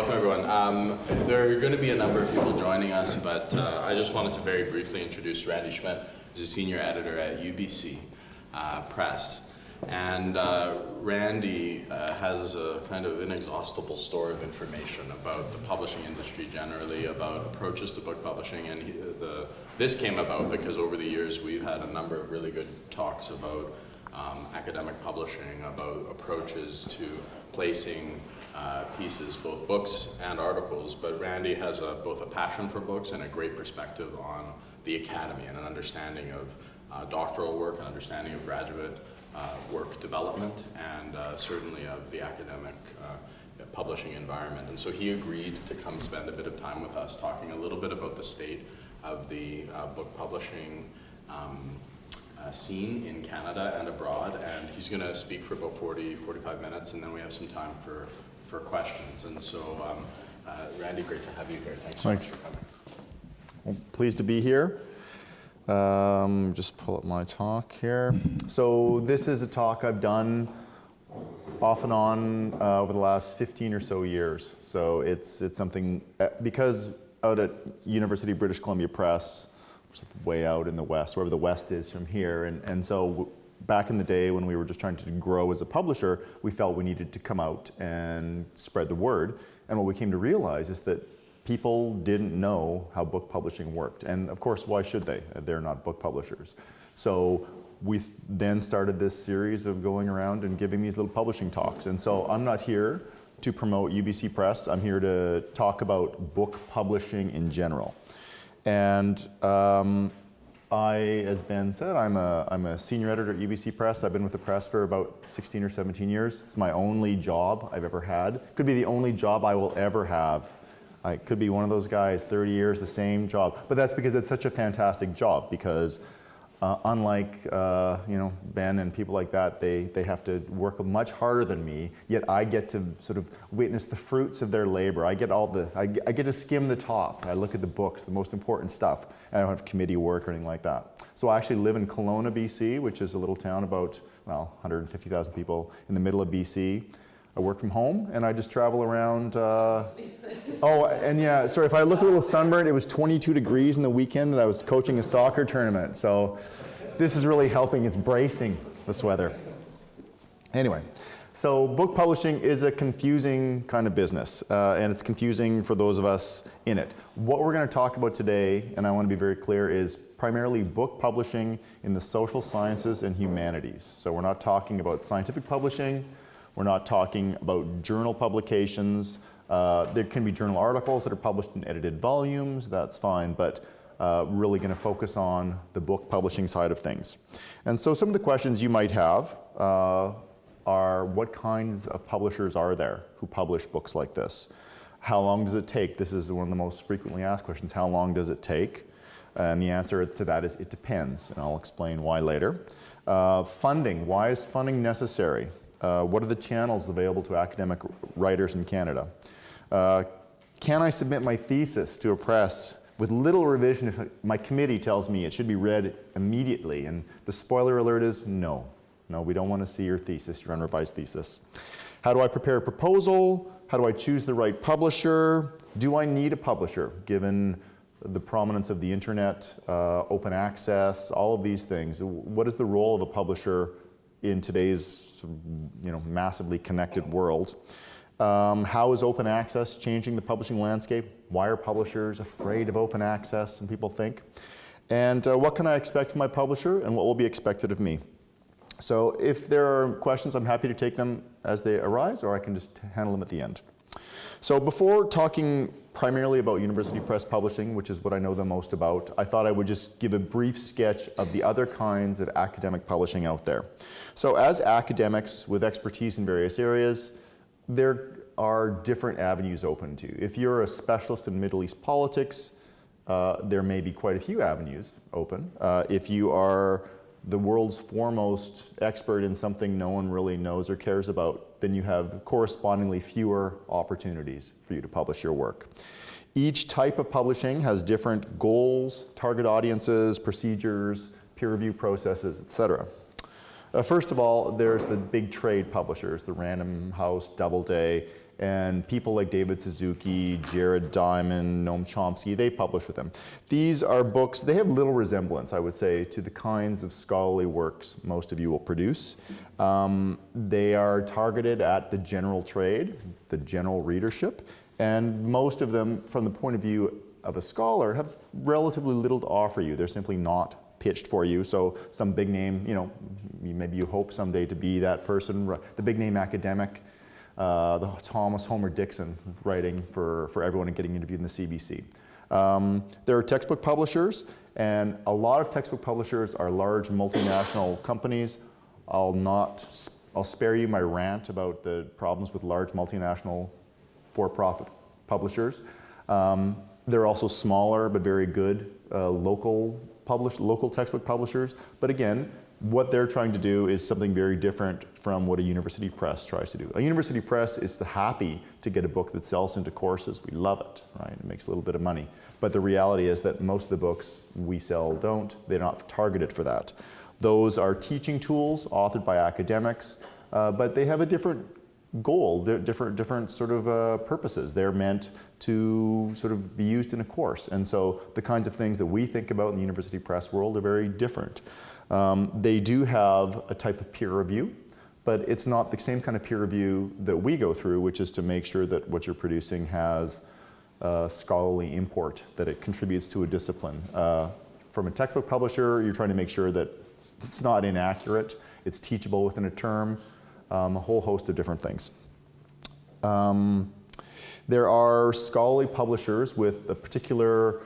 welcome everyone. There are going to be a number of people joining us, but I just wanted to very briefly introduce Randy Schmidt, who's a senior editor at UBC Press. And Randy has a kind of inexhaustible store of information about the publishing industry generally, about approaches to book publishing, and this came about because over the years we've had a number of really good talks about academic publishing, about approaches to placing pieces, both books and articles, but Randy has both a passion for books and a great perspective on the academy and an understanding of doctoral work, an understanding of graduate work development, and certainly of the academic publishing environment. And so he agreed to come spend a bit of time with us talking a little bit about the state of the book publishing scene in Canada and abroad, and he's going to speak for about 45 minutes, and then we have some time for questions. And so, Randy, great to have you here. Thanks so much for coming. Well, pleased to be here. Just pull up my talk here. So this is a talk I've done off and on over the last 15 or so years. So it's something, because out at University of British Columbia Press, way out in the west, wherever the west is from here, and so back in the day when we were just trying to grow as a publisher, we felt we needed to come out and spread the word. And what we came to realize is that people didn't know how book publishing worked. And of course, why should they? They're not book publishers. So we then started this series of going around and giving these little publishing talks. And so I'm not here to promote UBC Press. I'm here to talk about book publishing in general. And as Ben said, I'm a senior editor at UBC Press. I've been with the press for about 16 or 17 years. It's my only job I've ever had. Could be the only job I will ever have. I could be one of those guys, 30 years, the same job. But that's because it's such a fantastic job, because unlike Ben and people like that, they have to work much harder than me, yet I get to sort of witness the fruits of their labor. I get to skim the top. I look at the books, the most important stuff. And I don't have committee work or anything like that. So I actually live in Kelowna, BC, which is a little town about, well, 150,000 people in the middle of BC. I work from home, and I just travel around. Oh, and yeah, sorry, if I look a little sunburned, it was 22 degrees in the weekend, and I was coaching a soccer tournament. So this is really helping. It's bracing, this weather. Anyway, so book publishing is a confusing kind of business, and it's confusing for those of us in it. What we're going to talk about today, and I want to be very clear, is primarily book publishing in the social sciences and humanities. So we're not talking about scientific publishing. We're not talking about journal publications. There can be journal articles that are published in edited volumes, that's fine, but really going to focus on the book publishing side of things. And so some of the questions you might have are, what kinds of publishers are there who publish books like this? How long does it take? This is one of the most frequently asked questions. How long does it take? And the answer to that is it depends, and I'll explain why later. Funding. Why is funding necessary? What are the channels available to academic writers in Canada? Can I submit my thesis to a press with little revision if my committee tells me it should be read immediately? And the spoiler alert is no. No, we don't want to see your thesis, your unrevised thesis. How do I prepare a proposal? How do I choose the right publisher? Do I need a publisher, given the prominence of the internet, open access, all of these things? What is the role of a publisher in today's massively connected world? How is open access changing the publishing landscape? Why are publishers afraid of open access, some people think? And what can I expect from my publisher, and what will be expected of me? So if there are questions, I'm happy to take them as they arise, or I can just handle them at the end. So before talking primarily about university press publishing, which is what I know the most about, I thought I would just give a brief sketch of the other kinds of academic publishing out there. So as academics with expertise in various areas, there are different avenues open to. If you're a specialist in Middle East politics, there may be quite a few avenues open. If you are the world's foremost expert in something no one really knows or cares about, then you have correspondingly fewer opportunities for you to publish your work. Each type of publishing has different goals, target audiences, procedures, peer review processes, etc. First of all, there's the big trade publishers, the Random House, Doubleday, and people like David Suzuki, Jared Diamond, Noam Chomsky, they publish with them. These are books, they have little resemblance, I would say, to the kinds of scholarly works most of you will produce. They are targeted at the general trade, the general readership, and most of them, from the point of view of a scholar, have relatively little to offer you. They're simply not pitched for you. So some big name, you know, maybe you hope someday to be that person, the big name academic, the Thomas Homer Dixon writing for everyone and getting interviewed in the CBC. There are textbook publishers, and a lot of textbook publishers are large multinational companies. I'll spare you my rant about the problems with large multinational for-profit publishers. There are also smaller but very good local textbook publishers. But again, what they're trying to do is something very different from what a university press tries to do. A university press is happy to get a book that sells into courses. We love it, right? It makes a little bit of money. But the reality is that most of the books we sell don't. They're not targeted for that. Those are teaching tools authored by academics, but they have a different goal, they're different sort of purposes. They're meant to sort of be used in a course. And so the kinds of things that we think about in the university press world are very different. They do have a type of peer review, but it's not the same kind of peer review that we go through, which is to make sure that what you're producing has scholarly import, that it contributes to a discipline. From a textbook publisher, you're trying to make sure that it's not inaccurate, it's teachable within a term, a whole host of different things. There are scholarly publishers with a particular,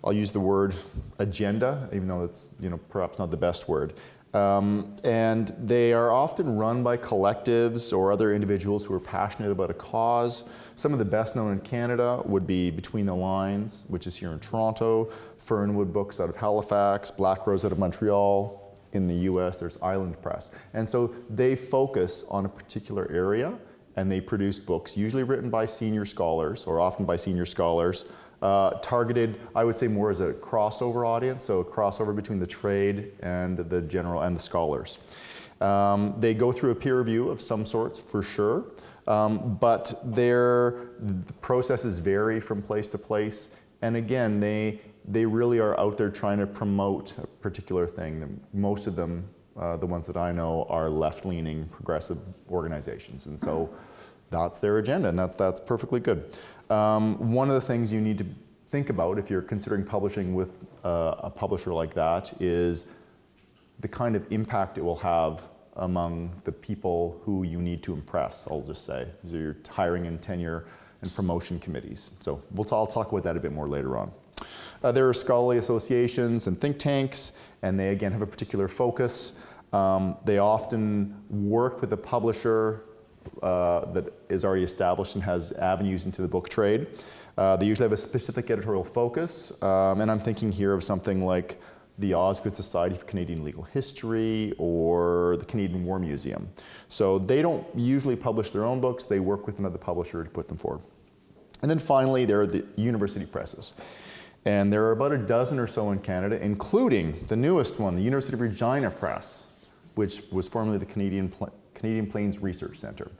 I'll use the word agenda, even though it's perhaps not the best word. And they are often run by collectives or other individuals who are passionate about a cause. Some of the best known in Canada would be Between the Lines, which is here in Toronto, Fernwood Books out of Halifax, Black Rose out of Montreal. In the US, there's Island Press. And so they focus on a particular area and they produce books, usually written by senior scholars or often by senior scholars, targeted, I would say, more as a crossover audience, so a crossover between the trade and the general and the scholars. They go through a peer review of some sorts for sure, but the processes vary from place to place. And again, they really are out there trying to promote a particular thing. Most of them, the ones that I know, are left-leaning progressive organizations. And so that's their agenda, and that's perfectly good. One of the things you need to think about if you're considering publishing with a publisher like that is the kind of impact it will have among the people who you need to impress, I'll just say. So you're hiring and tenure and promotion committees. So I'll talk about that a bit more later on. There are scholarly associations and think tanks, and they again have a particular focus. They often work with a publisher that is already established and has avenues into the book trade. They usually have a specific editorial focus, and I'm thinking here of something like the Osgoode Society for Canadian Legal History or the Canadian War Museum. So they don't usually publish their own books, they work with another publisher to put them forward. And then finally, there are the university presses. And there are about a dozen or so in Canada, including the newest one, the University of Regina Press, which was formerly the Canadian Plains Research Centre.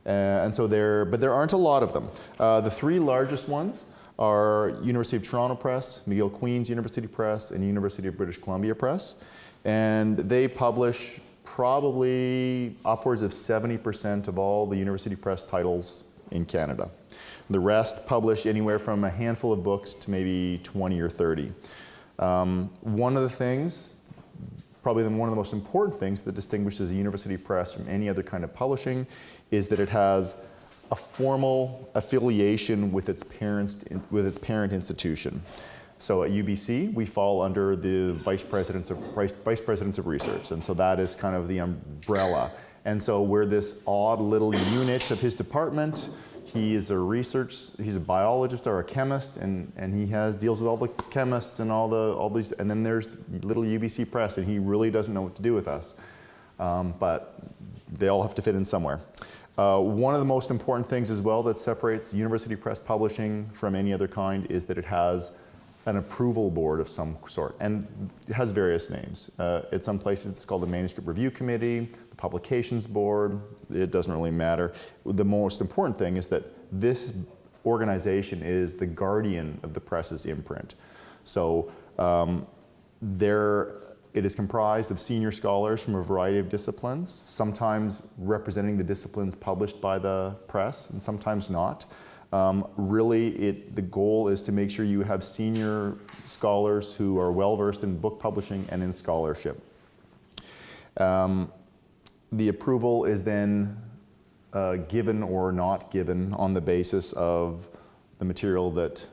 But there aren't a lot of them. The three largest ones are University of Toronto Press, McGill Queen's University Press, and University of British Columbia Press. And they publish probably upwards of 70% of all the university press titles in Canada. The rest publish anywhere from a handful of books to maybe 20 or 30. One of the things, probably one of the most important things that distinguishes a university press from any other kind of publishing is that it has a formal affiliation with its parent institution. So at UBC, we fall under the vice presidents of research, and so that is kind of the umbrella. And so we're this odd little unit of his department. He's a biologist or a chemist, and he deals with all the chemists and all these, and then there's little UBC Press, and he really doesn't know what to do with us. But they all have to fit in somewhere. One of the most important things as well that separates university press publishing from any other kind is that it has an approval board of some sort, and it has various names. At some places it's called the Manuscript Review Committee, the Publications Board. It doesn't really matter. The most important thing is that this organization is the guardian of the press's imprint. So it is comprised of senior scholars from a variety of disciplines, sometimes representing the disciplines published by the press and sometimes not. Really, the goal is to make sure you have senior scholars who are well-versed in book publishing and in scholarship. The approval is then given or not given on the basis of the material that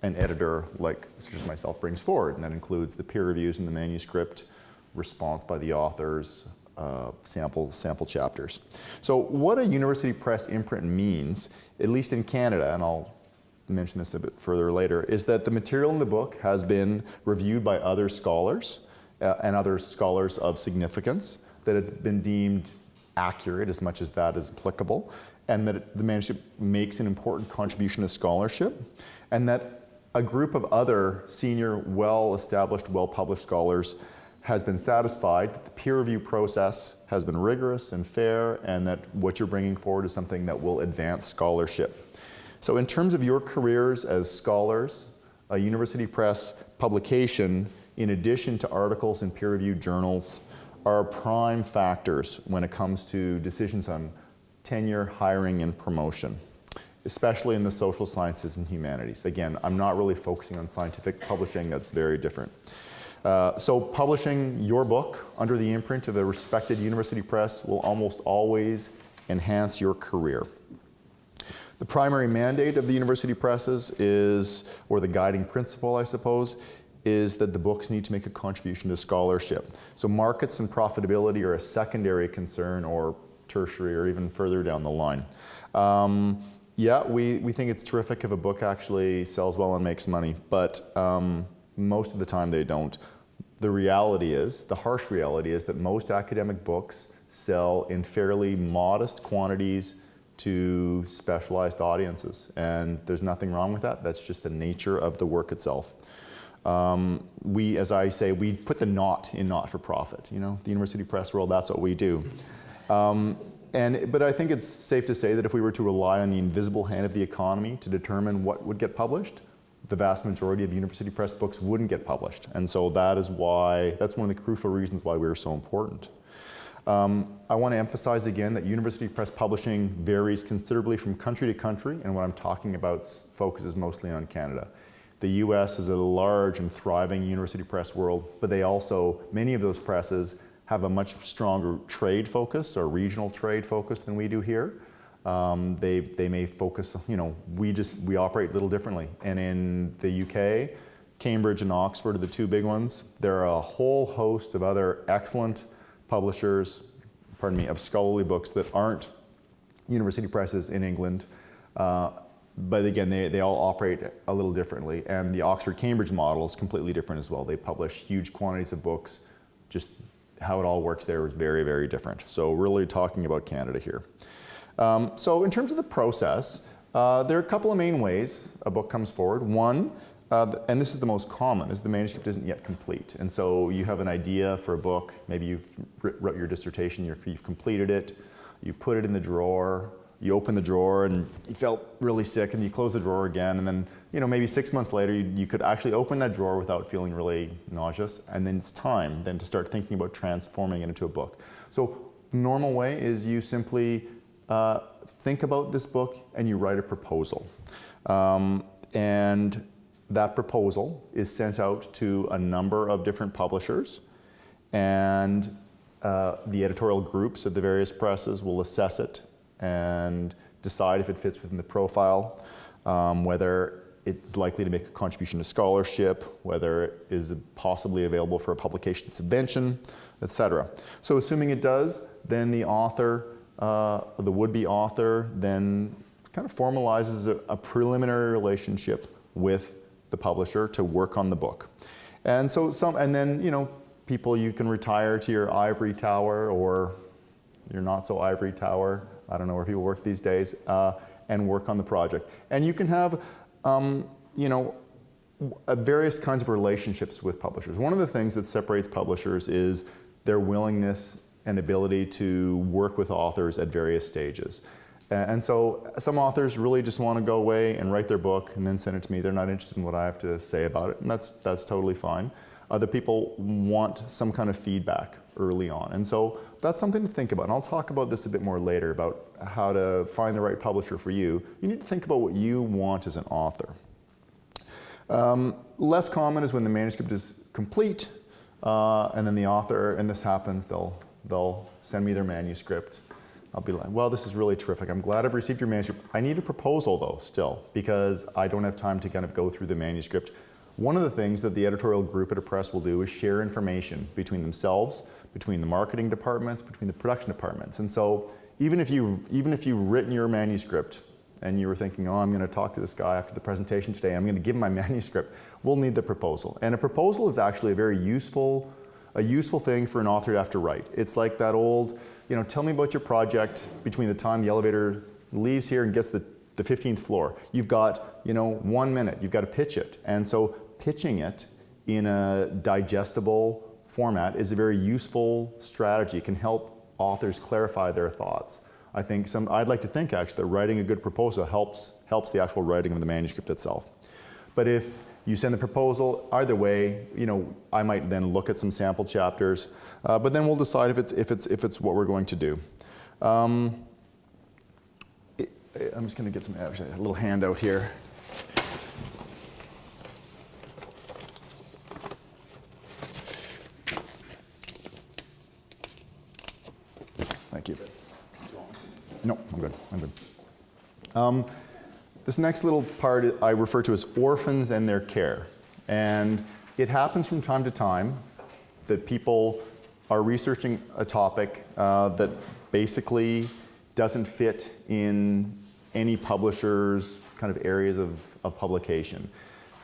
an editor like such as myself brings forward, and that includes the peer reviews in the manuscript, response by the authors, sample chapters. So what a university press imprint means, at least in Canada, and I'll mention this a bit further later, is that the material in the book has been reviewed by other scholars and other scholars of significance, that it's been deemed accurate as much as that is applicable, and that the manuscript makes an important contribution to scholarship, and that a group of other senior, well-established, well-published scholars has been satisfied that the peer review process has been rigorous and fair, and that what you're bringing forward is something that will advance scholarship. So in terms of your careers as scholars, a university press publication, in addition to articles in peer-reviewed journals, are prime factors when it comes to decisions on tenure, hiring, and promotion, especially in the social sciences and humanities. Again, I'm not really focusing on scientific publishing, that's very different. So publishing your book under the imprint of a respected university press will almost always enhance your career. The primary mandate of the university presses is, or the guiding principle, I suppose, is that the books need to make a contribution to scholarship. So markets and profitability are a secondary concern, or tertiary, or even further down the line. Yeah, we think it's terrific if a book actually sells well and makes money, but most of the time they don't. The reality is, the harsh reality is that most academic books sell in fairly modest quantities to specialized audiences, and there's nothing wrong with that. That's just the nature of the work itself. As I say, we put the not in not-for-profit. You know, the university press world, that's what we do. But I think it's safe to say that if we were to rely on the invisible hand of the economy to determine what would get published, the vast majority of university press books wouldn't get published. And so that's one of the crucial reasons why we're so important. I want to emphasize again that university press publishing varies considerably from country to country, and what I'm talking about focuses mostly on Canada. The US is a large and thriving university press world, but many of those presses have a much stronger trade focus or regional trade focus than we do here. They may focus, we operate a little differently. And in the UK, Cambridge and Oxford are the two big ones. There are a whole host of other excellent publishers, of scholarly books that aren't university presses in England. But again, they all operate a little differently. And the Oxford-Cambridge model is completely different as well. They publish huge quantities of books. Just how it all works there is very, very different. So really talking about Canada here. So in terms of the process, there are a couple of main ways a book comes forward. One, and this is the most common, is the manuscript isn't yet complete. And so you have an idea for a book, maybe you've wrote your dissertation, you've completed it, you put it in the drawer, you open the drawer and you felt really sick and you close the drawer again, and then maybe 6 months later you could actually open that drawer without feeling really nauseous, and then it's time then to start thinking about transforming it into a book. So the normal way is you simply think about this book and you write a proposal. And that proposal is sent out to a number of different publishers, and the editorial groups of the various presses will assess it and decide if it fits within the profile, whether it's likely to make a contribution to scholarship, whether it is possibly available for a publication subvention, etc. So assuming it does, then the author, the would-be author, then kind of formalizes a preliminary relationship with the publisher to work on the book. And so people, you can retire to your ivory tower or your not so ivory tower, I don't know where people work these days, and work on the project. And you can have, various kinds of relationships with publishers. One of the things that separates publishers is their willingness and ability to work with authors at various stages. And so some authors really just want to go away and write their book and then send it to me. They're not interested in what I have to say about it, and that's totally fine. Other people want some kind of feedback early on. And so that's something to think about. And I'll talk about this a bit more later about how to find the right publisher for you. You need to think about what you want as an author. Less common is when the manuscript is complete, and then the author, and this happens, they'll send me their manuscript. I'll be like, well, this is really terrific. I'm glad I've received your manuscript. I need a proposal though, still, because I don't have time to kind of go through the manuscript. One of the things that the editorial group at a press will do is share information between themselves, between the marketing departments, between the production departments. And so even if you've written your manuscript and you were thinking, oh, I'm going to talk to this guy after the presentation today, I'm going to give him my manuscript, we'll need the proposal. And a proposal is actually a very useful thing for an author to have to write. It's like that old, tell me about your project between the time the elevator leaves here and gets to the 15th floor. You've got, 1 minute. You've got to pitch it. And so pitching it in a digestible format is a very useful strategy. It can help authors clarify their thoughts. I'd like to think actually that writing a good proposal helps the actual writing of the manuscript itself. But if you send the proposal, either way, I might then look at some sample chapters, but then we'll decide if it's what we're going to do. I'm just going to get a little handout here. Thank you. No, I'm good. This next little part I refer to as orphans and their care. And it happens from time to time that people are researching a topic that basically doesn't fit in any publisher's kind of areas of publication.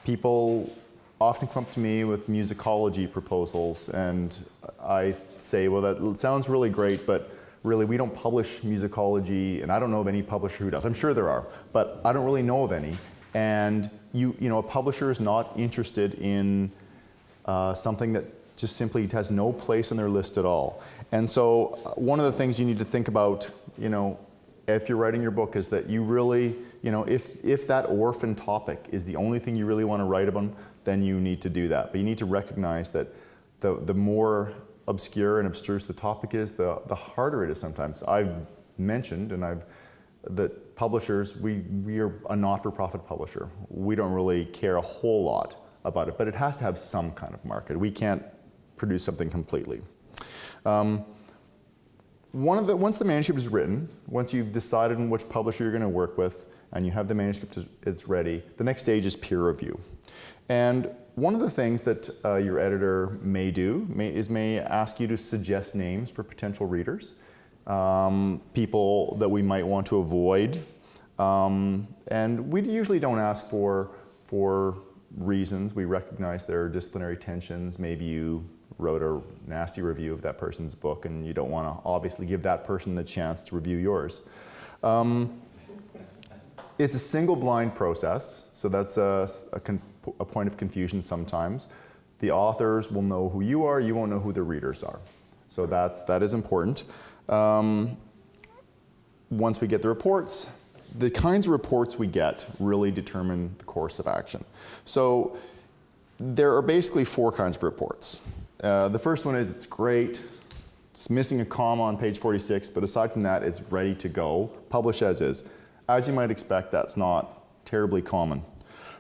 People often come up to me with musicology proposals, and I say, well, that sounds really great, but really, we don't publish musicology, and I don't know of any publisher who does. I'm sure there are, but I don't really know of any. And a publisher is not interested in something that just simply has no place on their list at all. And so one of the things you need to think about, if you're writing your book, is that you really, if that orphan topic is the only thing you really want to write about, then you need to do that. But you need to recognize that the more obscure and abstruse the topic is, the harder it is sometimes. I've mentioned, that publishers, we are a not-for-profit publisher. We don't really care a whole lot about it, but it has to have some kind of market. We can't produce something completely. Once the manuscript is written, once you've decided on which publisher you're going to work with, and you have the manuscript, it's ready, the next stage is peer review. And one of the things that your editor may do may ask you to suggest names for potential readers, people that we might want to avoid. And we usually don't ask for reasons. We recognize there are disciplinary tensions. Maybe you wrote a nasty review of that person's book and you don't want to obviously give that person the chance to review yours. It's a single blind process, so that's a point of confusion sometimes. The authors will know who you are, you won't know who the readers are. So that is important. Once we get the reports, the kinds of reports we get really determine the course of action. So there are basically 4 kinds of reports. The first one is, it's great, it's missing a comma on page 46, but aside from that, it's ready to go, publish as is. As you might expect, that's not terribly common.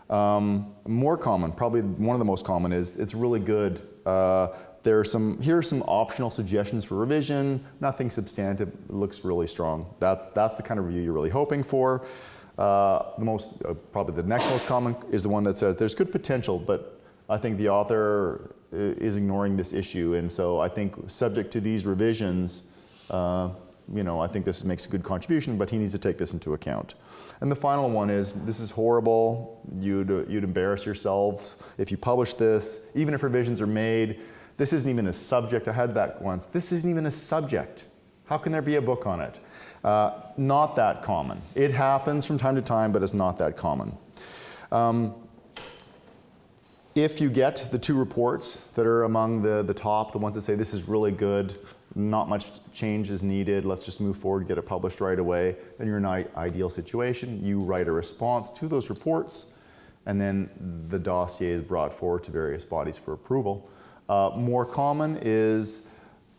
More common, probably one of the most common, is it's really good. Here are some optional suggestions for revision, nothing substantive, it looks really strong. That's the kind of review you're really hoping for. Probably the next most common is the one that says, there's good potential, but I think the author is ignoring this issue, and so I think subject to these revisions, I think this makes a good contribution, but he needs to take this into account. And the final one is, this is horrible, you'd embarrass yourselves if you publish this, even if revisions are made. This isn't even a subject. I had that once. This isn't even a subject. How can there be a book on it? Not that common. It happens from time to time, but it's not that common. If you get the 2 reports that are among the top, the ones that say this is really good, not much change is needed, let's just move forward, get it published right away, then you're in an ideal situation. You write a response to those reports, and then the dossier is brought forward to various bodies for approval. More common is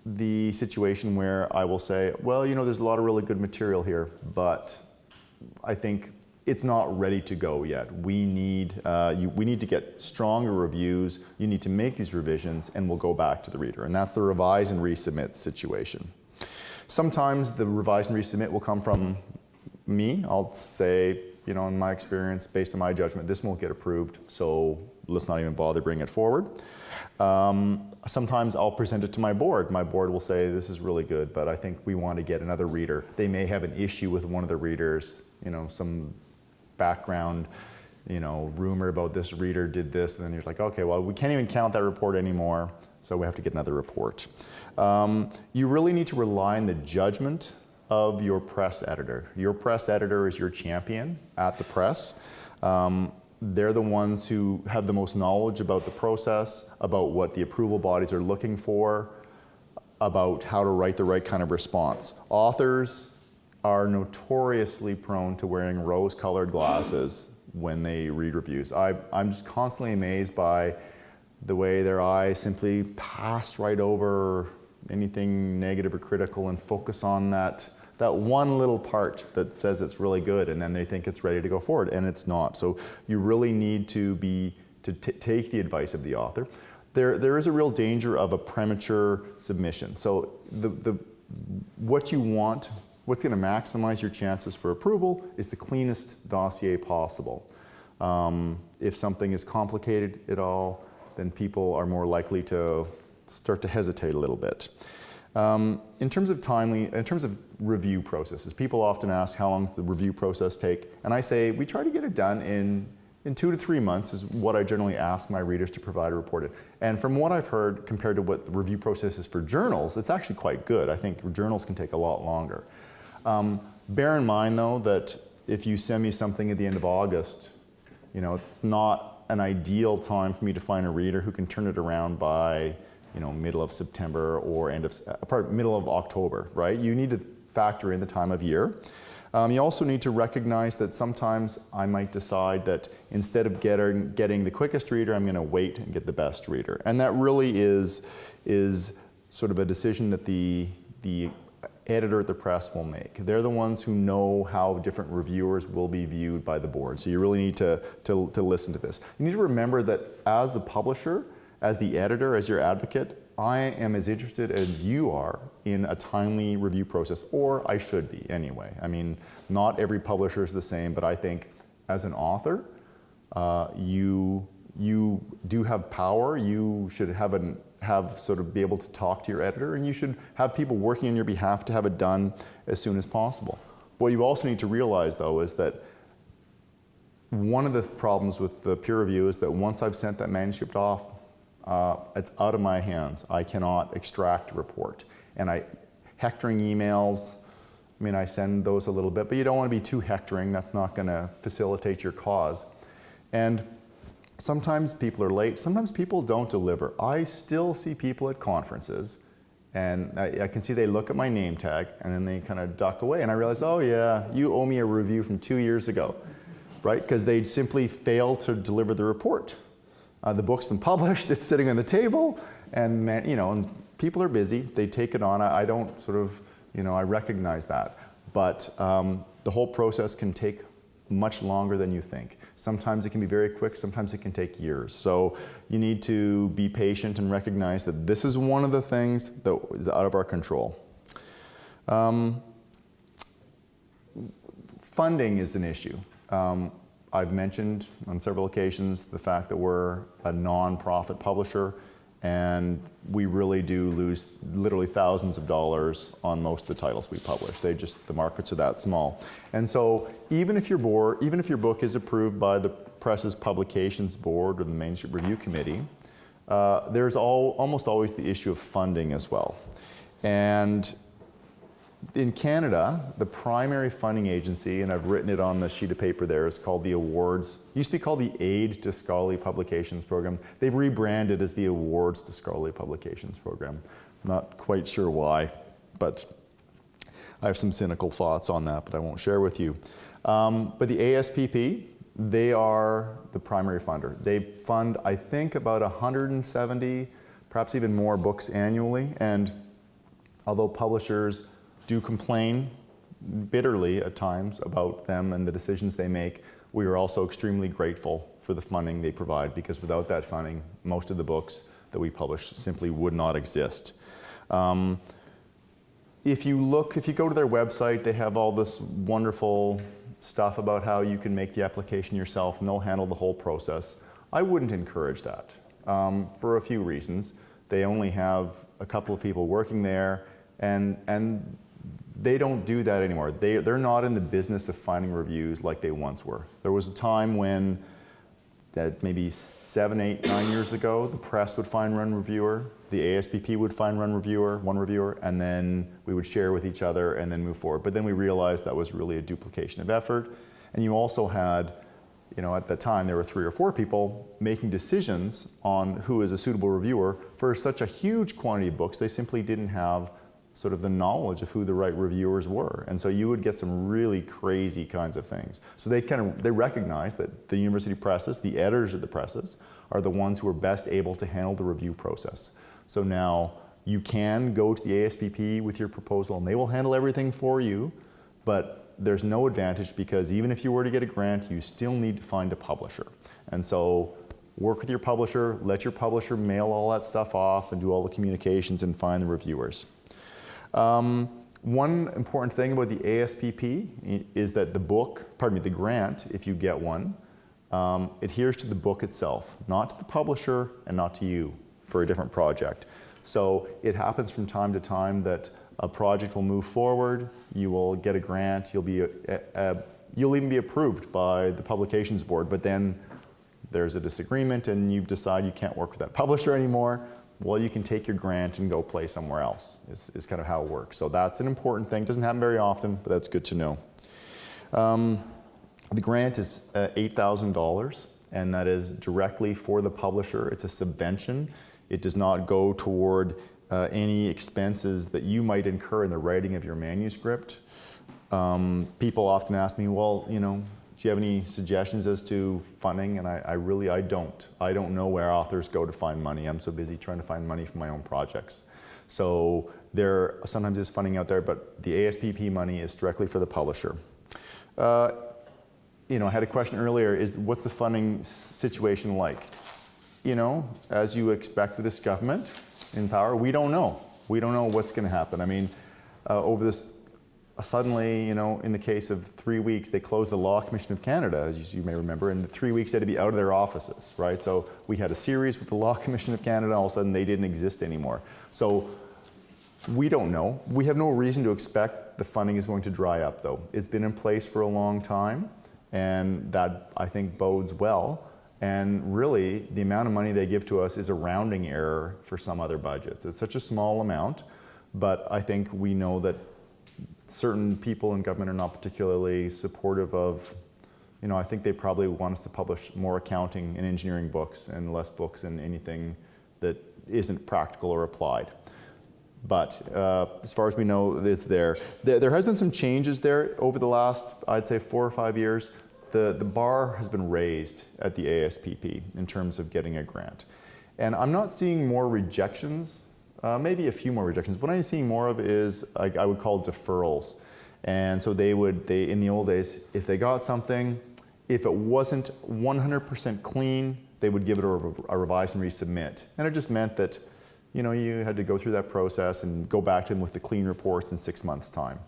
the situation where I will say, well, you know, there's a lot of really good material here, but I think it's not ready to go yet. We need to get stronger reviews. You need to make these revisions, and we'll go back to the reader. And that's the revise and resubmit situation. Sometimes the revise and resubmit will come from me. I'll say, you know, in my experience, based on my judgment, this won't get approved, so let's not even bother bringing it forward. Sometimes I'll present it to my board. My board will say, this is really good, but I think we want to get another reader. They may have an issue with one of the readers, you know, some background, you know, rumor about this reader did this, and then you're like, okay, well, we can't even count that report anymore, so we have to get another report. You really need to rely on the judgment of your press editor. Your press editor is your champion at the press. They're the ones who have the most knowledge about the process, about what the approval bodies are looking for, about how to write the right kind of response. Authors are notoriously prone to wearing rose-colored glasses when they read reviews. I'm just constantly amazed by the way their eyes simply pass right over anything negative or critical and focus on that one little part that says it's really good, and then they think it's ready to go forward, and it's not. So you really need to take the advice of the author. There is a real danger of a premature submission. So what you want, what's going to maximize your chances for approval is the cleanest dossier possible. If something is complicated at all, then people are more likely to start to hesitate a little bit. In terms of review processes, people often ask how long does the review process take, and I say we try to get it done in 2 to 3 months is what I generally ask my readers to provide a report in. And from what I've heard, compared to what the review process is for journals, it's actually quite good. I think journals can take a lot longer. Bear in mind though that if you send me something at the end of August, you know, it's not an ideal time for me to find a reader who can turn it around by, you know, middle of September or middle of October, right? You need to factor in the time of year. You also need to recognize that sometimes I might decide that instead of getting the quickest reader, I'm going to wait and get the best reader. And that really is sort of a decision that the editor at the press will make. They're the ones who know how different reviewers will be viewed by the board. So you really need to listen to this. You need to remember that as the publisher, as the editor, as your advocate, I am as interested as you are in a timely review process, or I should be anyway. I mean, not every publisher is the same, but I think as an author, you do have power. You should have sort of be able to talk to your editor, and you should have people working on your behalf to have it done as soon as possible. What you also need to realize, though, is that one of the problems with the peer review is that once I've sent that manuscript off, it's out of my hands. I cannot extract a report. And hectoring emails, I mean, I send those a little bit, but you don't want to be too hectoring. That's not going to facilitate your cause. And sometimes people are late. Sometimes people don't deliver. I still see people at conferences, and I can see they look at my name tag, and then they kind of duck away. And I realize, oh yeah, you owe me a review from 2 years ago, right? Because they simply failed to deliver the report. The book's been published, it's sitting on the table, and and people are busy, they take it on. I don't sort of, I recognize that. But the whole process can take much longer than you think. Sometimes it can be very quick, sometimes it can take years. So you need to be patient and recognize that this is one of the things that is out of our control. Funding is an issue. I've mentioned on several occasions the fact that we're a non-profit publisher, and we really do lose literally thousands of dollars on most of the titles we publish. The markets are that small. And so even if your book is approved by the Press's Publications Board or the Manuscript Review Committee, there's almost always the issue of funding as well. And in Canada, the primary funding agency, and I've written it on the sheet of paper there, is called the Awards. It used to be called the Aid to Scholarly Publications Program. They've rebranded as the Awards to Scholarly Publications Program. I'm not quite sure why, but I have some cynical thoughts on that, but I won't share with you. But the ASBP, they are the primary funder. They fund, I think, about 170, perhaps even more books annually. And although publishers do complain bitterly at times about them and the decisions they make, we are also extremely grateful for the funding they provide, because without that funding, most of the books that we publish simply would not exist. If you go to their website, they have all this wonderful stuff about how you can make the application yourself and they'll handle the whole process. I wouldn't encourage that for a few reasons. They only have a couple of people working there, and they don't do that anymore. They're not in the business of finding reviews like they once were. There was a time when, that maybe 7, 8, 9 years ago, the press would find one reviewer, the ASBP would find one reviewer, and then we would share with each other and then move forward. But then we realized that was really a duplication of effort. And you also had, at that time, there were 3 or 4 people making decisions on who is a suitable reviewer for such a huge quantity of books. They simply didn't have sort of the knowledge of who the right reviewers were. And so you would get some really crazy kinds of things. So they recognize that the university presses, the editors of the presses, are the ones who are best able to handle the review process. So now you can go to the ASBP with your proposal and they will handle everything for you, but there's no advantage, because even if you were to get a grant, you still need to find a publisher. And so work with your publisher, let your publisher mail all that stuff off and do all the communications and find the reviewers. One important thing about the ASBP is that the grant, if you get one, adheres to the book itself, not to the publisher and not to you for a different project. So it happens from time to time that a project will move forward, you will get a grant, you'll even be approved by the publications board, but then there's a disagreement and you decide you can't work with that publisher anymore. Well, you can take your grant and go play somewhere else, is kind of how it works. So that's an important thing. Doesn't happen very often, but that's good to know. The grant is $8,000, and that is directly for the publisher. It's a subvention. It does not go toward any expenses that you might incur in the writing of your manuscript. People often ask me, well, do you have any suggestions as to funding? And I don't. I don't know where authors go to find money. I'm so busy trying to find money for my own projects. So there sometimes is funding out there, but the ASBP money is directly for the publisher. I had a question earlier, what's the funding situation like? As you expect with this government in power, we don't know. We don't know what's going to happen. I mean, over this, suddenly, in the case of 3 weeks, they closed the Law Commission of Canada, as you may remember, and 3 weeks they had to be out of their offices, right? So we had a series with the Law Commission of Canada, all of a sudden they didn't exist anymore. So we don't know. We have no reason to expect the funding is going to dry up, though. It's been in place for a long time, and that, I think, bodes well. And really, the amount of money they give to us is a rounding error for some other budgets. It's such a small amount, but I think we know that certain people in government are not particularly supportive of, I think they probably want us to publish more accounting and engineering books and less books in anything that isn't practical or applied. But as far as we know, it's there. There has been some changes there over the last, I'd say, 4 or 5 years. The bar has been raised at the ASBP in terms of getting a grant. And I'm not seeing more rejections. Maybe a few more rejections. What I'm seeing more of is I would call deferrals. And so in the old days, if they got something, if it wasn't 100% clean, they would give it a revise and resubmit. And it just meant that, you had to go through that process and go back to them with the clean reports in 6 months' time.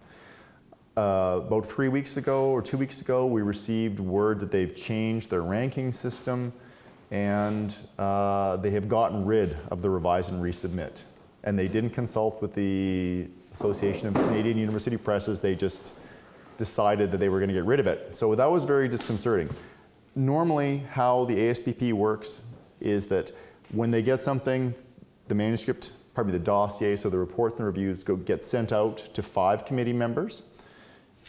About 3 weeks ago or 2 weeks ago, we received word that they've changed their ranking system, and they have gotten rid of the revise and resubmit. And they didn't consult with the Association of Canadian University Presses. They just decided that they were going to get rid of it. So that was very disconcerting. Normally, how the ASBP works is that when they get something, the manuscript the dossier, so the reports and the reviews get sent out to 5 committee members,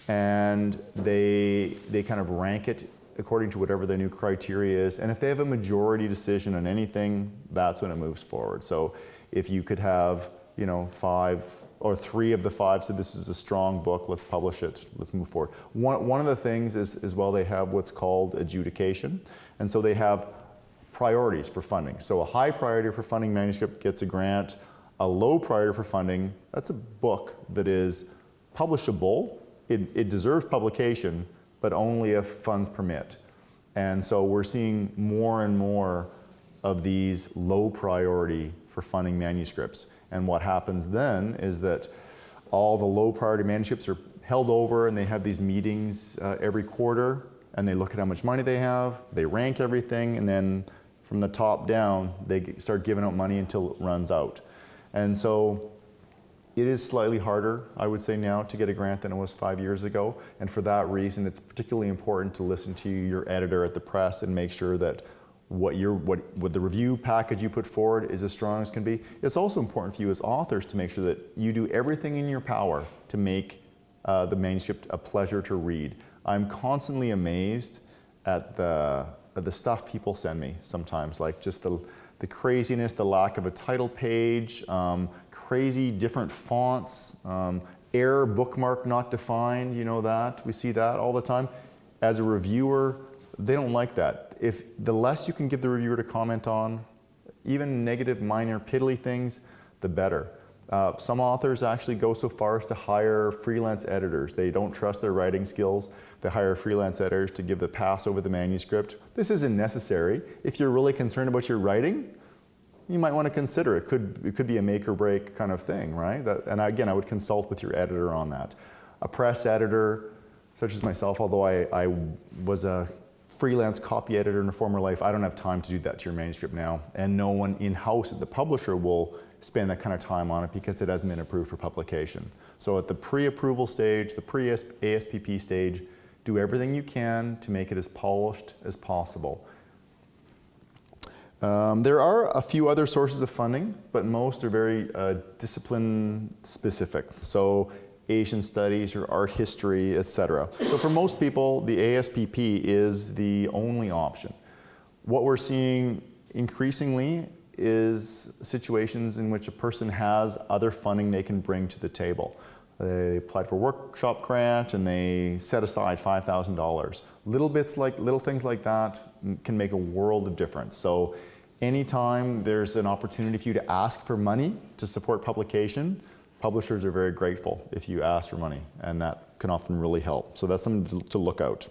and they kind of rank it according to whatever the new criteria is. And if they have a majority decision on anything, that's when it moves forward. So if you could have, 5 or 3 of the 5 said this is a strong book, let's publish it, let's move forward. One of the things is well, they have what's called adjudication. And so they have priorities for funding. So a high priority for funding manuscript gets a grant. A low priority for funding, that's a book that is publishable. It deserves publication, but only if funds permit. And so we're seeing more and more of these low priority for funding manuscripts. And what happens then is that all the low priority manuscripts are held over, and they have these meetings every quarter, and they look at how much money they have, they rank everything, and then from the top down, they start giving out money until it runs out. And so it is slightly harder, I would say now, to get a grant than it was 5 years ago. And for that reason, it's particularly important to listen to your editor at the press and make sure that what the review package you put forward is as strong as can be. It's also important for you as authors to make sure that you do everything in your power to make the manuscript a pleasure to read. I'm constantly amazed at the stuff people send me sometimes, like just the craziness, the lack of a title page, crazy different fonts, error bookmark not defined, that. We see that all the time. As a reviewer, they don't like that. If the less you can give the reviewer to comment on, even negative, minor, piddly things, the better. Some authors actually go so far as to hire freelance editors. They don't trust their writing skills. They hire freelance editors to give the pass over the manuscript. This isn't necessary. If you're really concerned about your writing, you might want to consider it. It could be a make or break kind of thing, right? And again, I would consult with your editor on that. A press editor, such as myself, although I was a freelance copy editor in a former life, I don't have time to do that to your manuscript now. And no one in-house at the publisher will spend that kind of time on it because it hasn't been approved for publication. So at the pre-approval stage, the pre-ASBP stage, do everything you can to make it as polished as possible. There are a few other sources of funding, but most are very discipline specific. So Asian studies or art history, etc. So for most people, the ASBP is the only option. What we're seeing increasingly is situations in which a person has other funding they can bring to the table. They applied for a workshop grant and they set aside $5,000. Little things like that can make a world of difference. So anytime there's an opportunity for you to ask for money to support publication, publishers are very grateful if you ask for money, and that can often really help. So that's something to look out.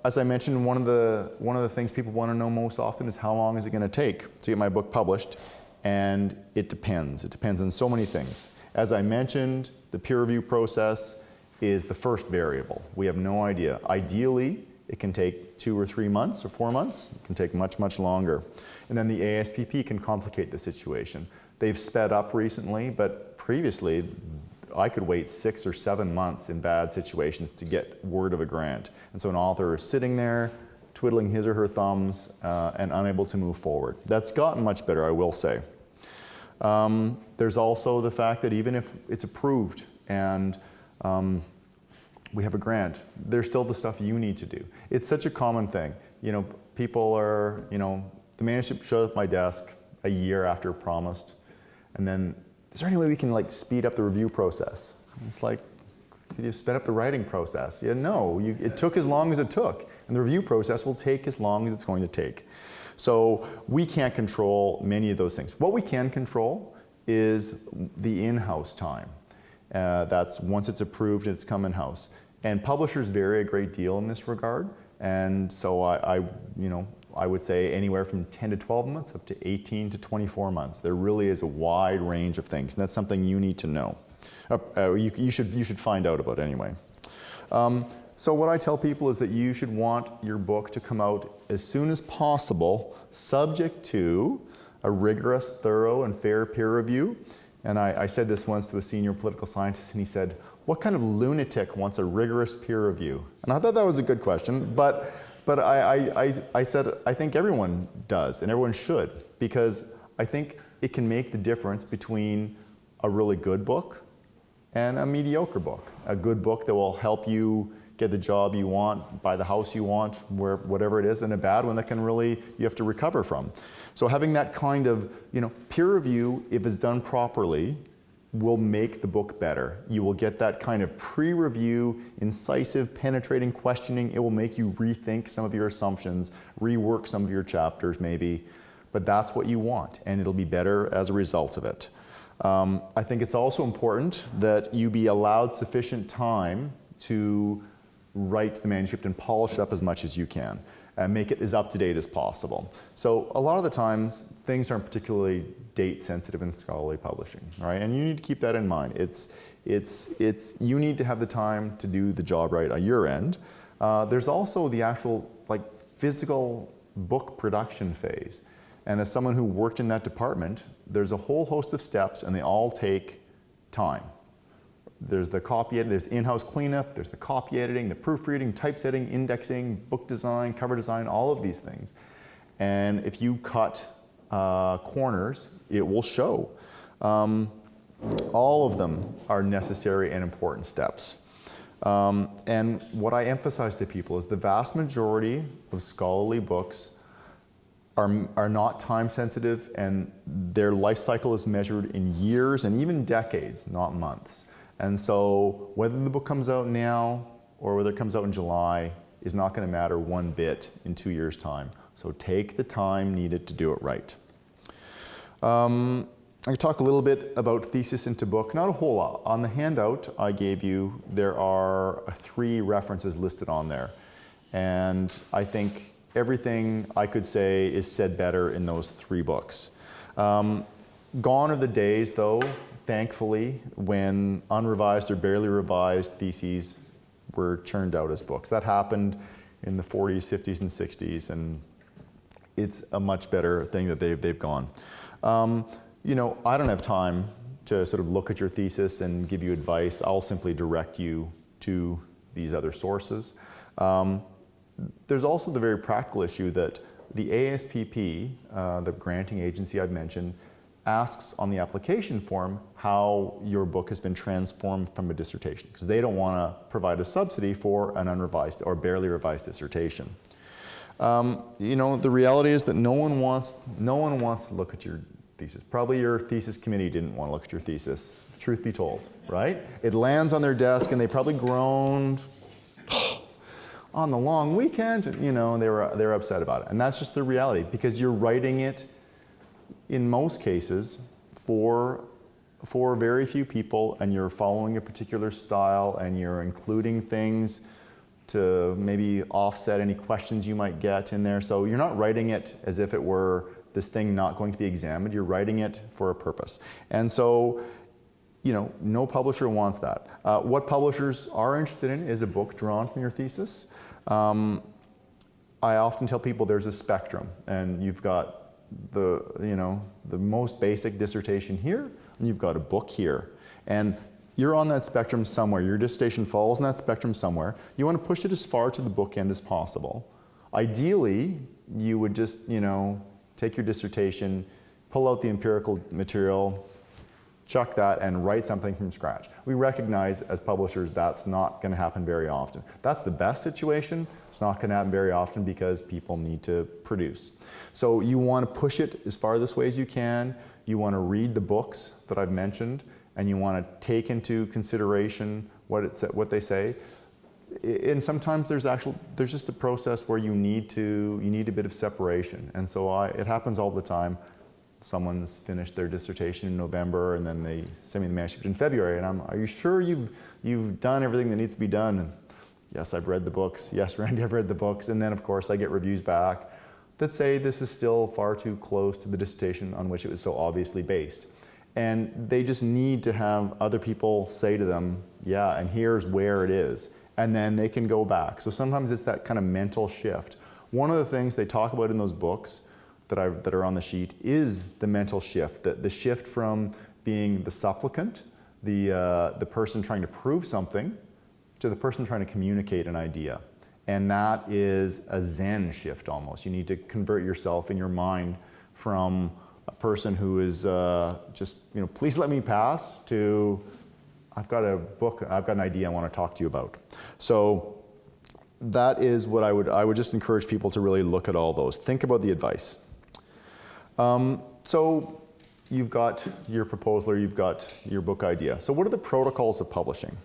As I mentioned, one of the things people want to know most often is how long is it going to take to get my book published, and it depends. It depends on so many things. As I mentioned, the peer review process is the first variable. We have no idea. Ideally, it can take 2 or 3 months or 4 months. It can take much, much longer. And then the ASBP can complicate the situation. They've sped up recently, but previously, I could wait 6 or 7 months in bad situations to get word of a grant. And so an author is sitting there, twiddling his or her thumbs, and unable to move forward. That's gotten much better, I will say. There's also the fact that even if it's approved and we have a grant, there's still the stuff you need to do. It's such a common thing. People are, the manuscript shows up at my desk a year after promised, and then, is there any way we can speed up the review process? It's like, could you sped up the writing process? Yeah, no, it took as long as it took, and the review process will take as long as it's going to take. So we can't control many of those things. What we can control is the in-house time. That's once it's approved and it's come in-house. And publishers vary a great deal in this regard, and so I would say anywhere from 10 to 12 months up to 18 to 24 months. There really is a wide range of things, and that's something you need to know. You should find out about anyway. So what I tell people is that you should want your book to come out as soon as possible, subject to a rigorous, thorough, and fair peer review. And I said this once to a senior political scientist, and he said, "What kind of lunatic wants a rigorous peer review?" And I thought that was a good question, but I said, I think everyone does, and everyone should, because I think it can make the difference between a really good book and a mediocre book. A good book that will help you get the job you want, buy the house you want, whatever it is, and a bad one that can really, you have to recover from. So having that kind of, peer review, if it's done properly, will make the book better. You will get that kind of pre-review, incisive, penetrating questioning. It will make you rethink some of your assumptions, rework some of your chapters maybe, but that's what you want, and it'll be better as a result of it. I think it's also important that you be allowed sufficient time to write the manuscript and polish it up as much as you can and make it as up-to-date as possible. So a lot of the times, things aren't particularly date-sensitive in scholarly publishing, right? And you need to keep that in mind. You need to have the time to do the job right on your end. There's also the actual physical book production phase. And as someone who worked in that department, there's a whole host of steps and they all take time. There's the copy editing, there's in-house cleanup, there's the copy editing, the proofreading, typesetting, indexing, book design, cover design, all of these things. And if you cut corners, it will show. All of them are necessary and important steps. And what I emphasize to people is the vast majority of scholarly books are not time sensitive, and their life cycle is measured in years and even decades, not months. And so whether the book comes out now or whether it comes out in July is not going to matter one bit in 2 years' time. So take the time needed to do it right. I'm going to talk a little bit about thesis into book, not a whole lot. On the handout I gave you, there are 3 references listed on there. And I think everything I could say is said better in those 3 books. Gone are the days, though, thankfully, when unrevised or barely revised theses were churned out as books. That happened in the 40s, 50s, and 60s, and it's a much better thing that they've gone. I don't have time to sort of look at your thesis and give you advice. I'll simply direct you to these other sources. There's also the very practical issue that the ASBP, the granting agency I've mentioned, asks on the application form how your book has been transformed from a dissertation, because they don't want to provide a subsidy for an unrevised or barely revised dissertation. The reality is that no one wants to look at your thesis. Probably your thesis committee didn't want to look at your thesis, truth be told, right? It lands on their desk and they probably groaned on the long weekend, they were upset about it. And that's just the reality, because you're writing it in most cases for very few people, and you're following a particular style, and you're including things to maybe offset any questions you might get in there. So you're not writing it as if it were this thing not going to be examined. You're writing it for a purpose. And so, no publisher wants that. What publishers are interested in is a book drawn from your thesis. I often tell people there's a spectrum, and you've got the most basic dissertation here, and you've got a book here. And you're on that spectrum somewhere. Your dissertation falls in that spectrum somewhere. You want to push it as far to the bookend as possible. Ideally, you would just, take your dissertation, pull out the empirical material, chuck that, and write something from scratch. We recognize as publishers that's not going to happen very often. That's the best situation. It's not going to happen very often because people need to produce. So you want to push it as far this way as you can. You want to read the books that I've mentioned, and you want to take into consideration what they say. And sometimes there's just a process where you need a bit of separation. And so it happens all the time. Someone's finished their dissertation in November, and then they send me the manuscript in February, and are you sure you've done everything that needs to be done? And yes, I've read the books. Yes, Randy, I've read the books. And then, of course, I get reviews back that say this is still far too close to the dissertation on which it was so obviously based. And they just need to have other people say to them, yeah, and here's where it is. And then they can go back. So sometimes it's that kind of mental shift. One of the things they talk about in those books that are on the sheet is the mental shift, the shift from being the supplicant, the person trying to prove something, to the person trying to communicate an idea. And that is a Zen shift almost. You need to convert yourself in your mind from person who is just, please let me pass, to I've got a book, I've got an idea I want to talk to you about. So that is what I would just encourage people to really look at all those. Think about the advice. So you've got your proposal, or you've got your book idea. So what are the protocols of publishing?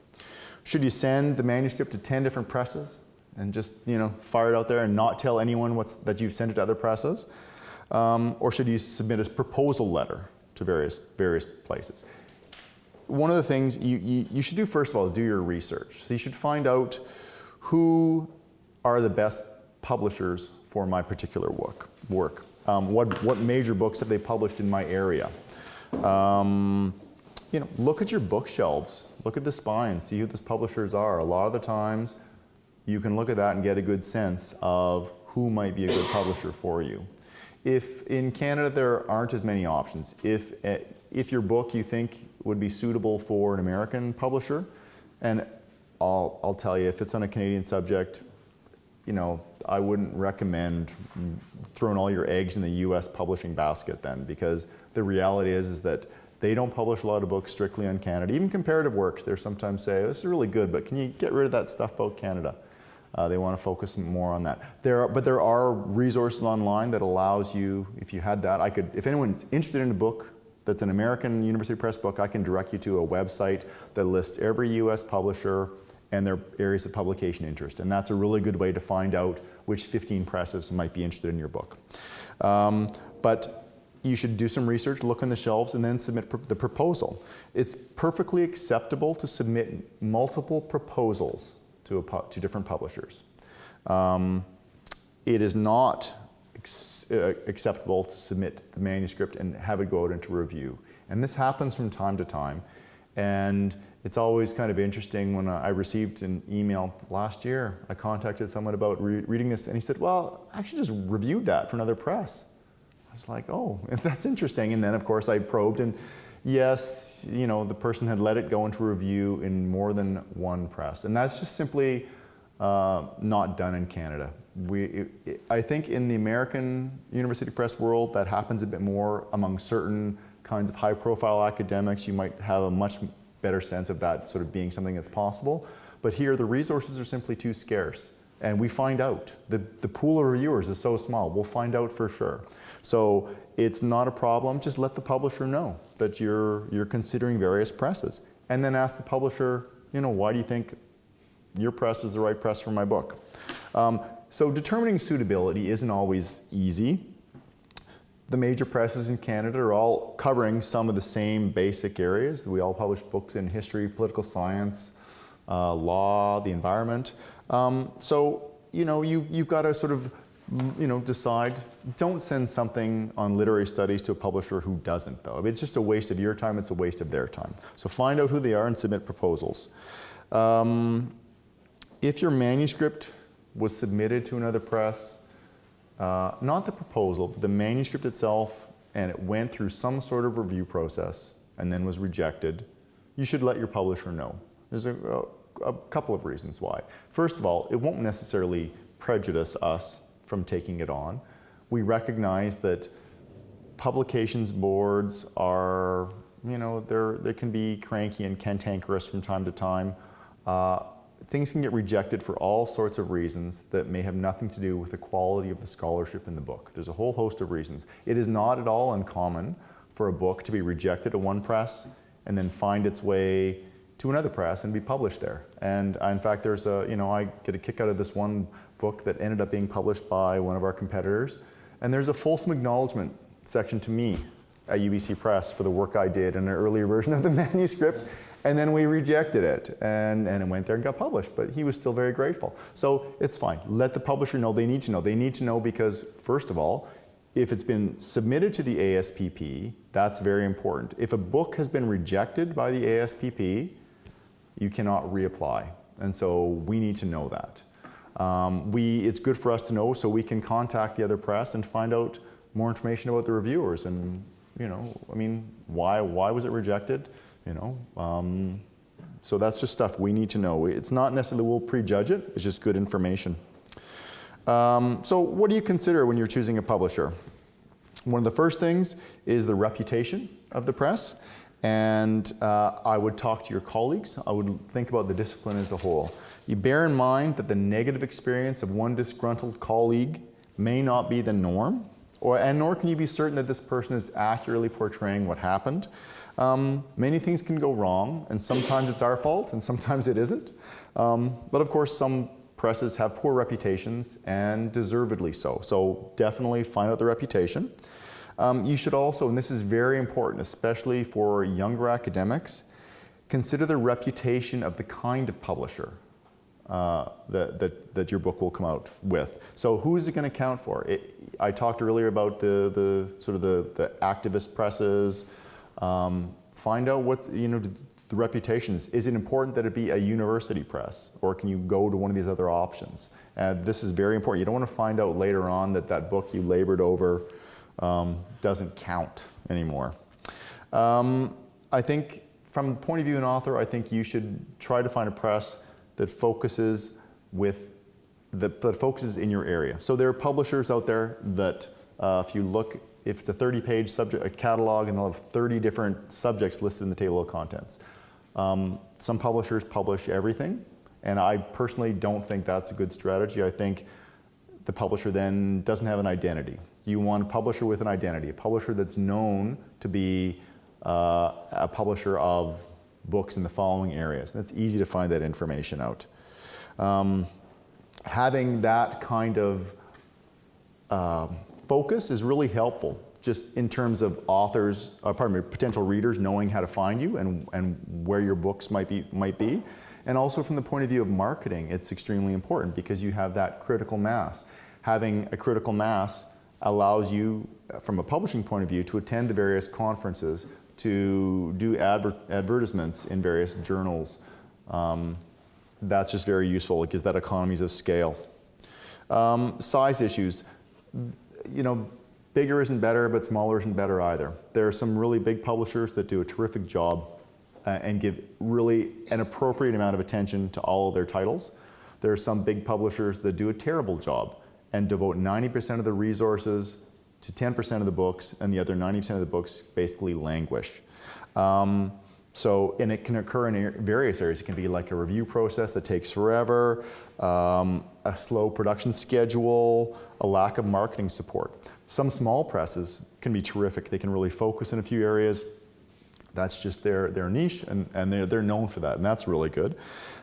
Should you send the manuscript to 10 different presses and just, fire it out there and not tell anyone that you've sent it to other presses? Or should you submit a proposal letter to various places? One of the things you should do, first of all, is do your research. So you should find out who are the best publishers for my particular work. What major books have they published in my area? Look at your bookshelves. Look at the spines. See who those publishers are. A lot of the times, you can look at that and get a good sense of who might be a good publisher for you. If in Canada there aren't as many options, if your book you think would be suitable for an American publisher, and I'll tell you, if it's on a Canadian subject, I wouldn't recommend throwing all your eggs in the US publishing basket then, because the reality is that they don't publish a lot of books strictly on Canada. Even comparative works, they sometimes say, this is really good, but can you get rid of that stuff about Canada? They want to focus more on that. But there are resources online that allows you, if you had that, if anyone's interested in a book that's an American University Press book, I can direct you to a website that lists every US publisher and their areas of publication interest. And that's a really good way to find out which 15 presses might be interested in your book. But you should do some research, look on the shelves, and then submit the proposal. It's perfectly acceptable to submit multiple proposals to different publishers. It is not acceptable to submit the manuscript and have it go out into review. And this happens from time to time. And it's always kind of interesting when I received an email last year. I contacted someone about reading this, and he said, well, I actually just reviewed that for another press. I was like, oh, that's interesting. And then, of course, I probed, and yes, the person had let it go into review in more than one press. And that's just simply not done in Canada. I think in the American University Press world, that happens a bit more among certain kinds of high-profile academics. You might have a much better sense of that sort of being something that's possible. But here, the resources are simply too scarce. And we find out. The pool of reviewers is so small. We'll find out for sure. So it's not a problem. Just let the publisher know that you're considering various presses. And then ask the publisher, why do you think your press is the right press for my book? So determining suitability isn't always easy. The major presses in Canada are all covering some of the same basic areas. We all publish books in history, political science, law, the environment. So, you've got to sort of, decide. Don't send something on literary studies to a publisher who doesn't, though. If it's just a waste of your time, it's a waste of their time. So find out who they are and submit proposals. If your manuscript was submitted to another press, not the proposal, but the manuscript itself, and it went through some sort of review process and then was rejected, you should let your publisher know. There's a couple of reasons why. First of all, it won't necessarily prejudice us from taking it on. We recognize that publications boards are, they can be cranky and cantankerous from time to time. Things can get rejected for all sorts of reasons that may have nothing to do with the quality of the scholarship in the book. There's a whole host of reasons. It is not at all uncommon for a book to be rejected at one press and then find its way to another press and be published there. And in fact, there's I get a kick out of this one book that ended up being published by one of our competitors. And there's a fulsome acknowledgement section to me at UBC Press for the work I did in an earlier version of the manuscript. And then we rejected it, and it went there and got published. But he was still very grateful. So it's fine. Let the publisher know they need to know. They need to know because, first of all, if it's been submitted to the ASBP, that's very important. If a book has been rejected by the ASBP, you cannot reapply. And so we need to know that. It's good for us to know so we can contact the other press and find out more information about the reviewers and, why was it rejected? So that's just stuff we need to know. It's not necessarily we'll prejudge it, it's just good information. So what do you consider when you're choosing a publisher? One of the first things is the reputation of the press, and I would talk to your colleagues. I would think about the discipline as a whole. You bear in mind that the negative experience of one disgruntled colleague may not be the norm, nor can you be certain that this person is accurately portraying what happened. Many things can go wrong, and sometimes it's our fault, and sometimes it isn't. But of course, some presses have poor reputations, and deservedly so. So definitely find out the reputation. You should also, and this is very important, especially for younger academics, consider the reputation of the kind of publisher that your book will come out with. So who is it going to count for? I talked earlier about the activist presses. Find out what's, the reputations. Is it important that it be a university press, or can you go to one of these other options? This is very important. You don't want to find out later on that book you labored over doesn't count anymore. I think from the point of view of an author, I think you should try to find a press that focuses that focuses in your area. So there are publishers out there that if it's a 30-page subject, a catalog, and they'll have 30 different subjects listed in the table of contents. Some publishers publish everything, and I personally don't think that's a good strategy. I think the publisher then doesn't have an identity. You want a publisher with an identity, a publisher that's known to be a publisher of books in the following areas. And it's easy to find that information out. Having that kind of focus is really helpful, just in terms of authors, potential readers knowing how to find you and where your books might be. And also from the point of view of marketing, it's extremely important because you have that critical mass. Having a critical mass allows you, from a publishing point of view, to attend the various conferences, to do advertisements in various journals. That's just very useful. It gives that economies of scale. Size issues. Bigger isn't better, but smaller isn't better either. There are some really big publishers that do a terrific job and give really an appropriate amount of attention to all of their titles. There are some big publishers that do a terrible job and devote 90% of the resources to 10% of the books, and the other 90% of the books basically languish. And it can occur in various areas. It can be like a review process that takes forever, a slow production schedule, a lack of marketing support. Some small presses can be terrific. They can really focus in a few areas. That's just their niche, and they're known for that, and that's really good.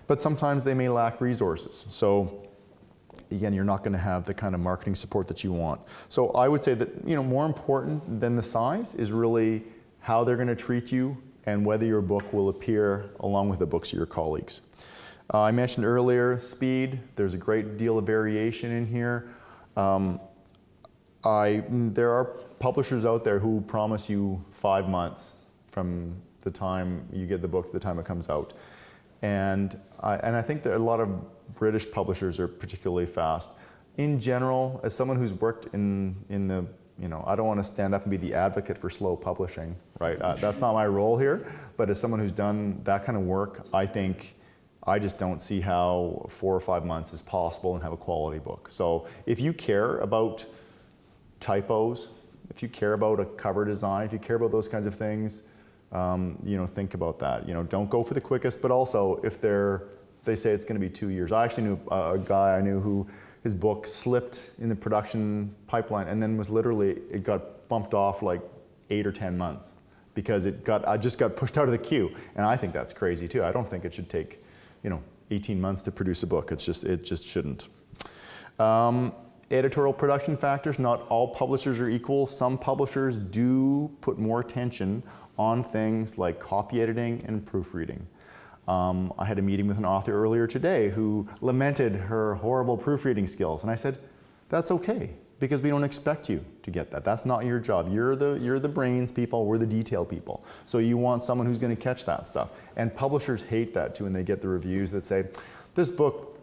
But sometimes they may lack resources. So again, you're not going to have the kind of marketing support that you want. So I would say that more important than the size is really how they're going to treat you and whether your book will appear along with the books of your colleagues. I mentioned earlier speed. There's a great deal of variation in here. There are publishers out there who promise you 5 months from the time you get the book to the time it comes out. And I think that a lot of British publishers are particularly fast. In general, as someone who's worked in the, I don't want to stand up and be the advocate for slow publishing, right? That's not my role here. But as someone who's done that kind of work, I just don't see how 4 or 5 months is possible and have a quality book. So if you care about typos, if you care about a cover design, if you care about those kinds of things, think about that. Don't go for the quickest, but also if they say it's going to be 2 years. I actually knew a guy I knew who his book slipped in the production pipeline and then it got bumped off like 8 or 10 months because I just got pushed out of the queue. And I think that's crazy too. I don't think it should take, 18 months to produce a book. It just shouldn't. Editorial production factors, not all publishers are equal. Some publishers do put more attention on things like copy editing and proofreading. I had a meeting with an author earlier today who lamented her horrible proofreading skills, and I said, that's okay, because we don't expect you to get that. That's not your job. You're the brains people, we're the detail people. So you want someone who's going to catch that stuff. And publishers hate that too when they get the reviews that say, this book,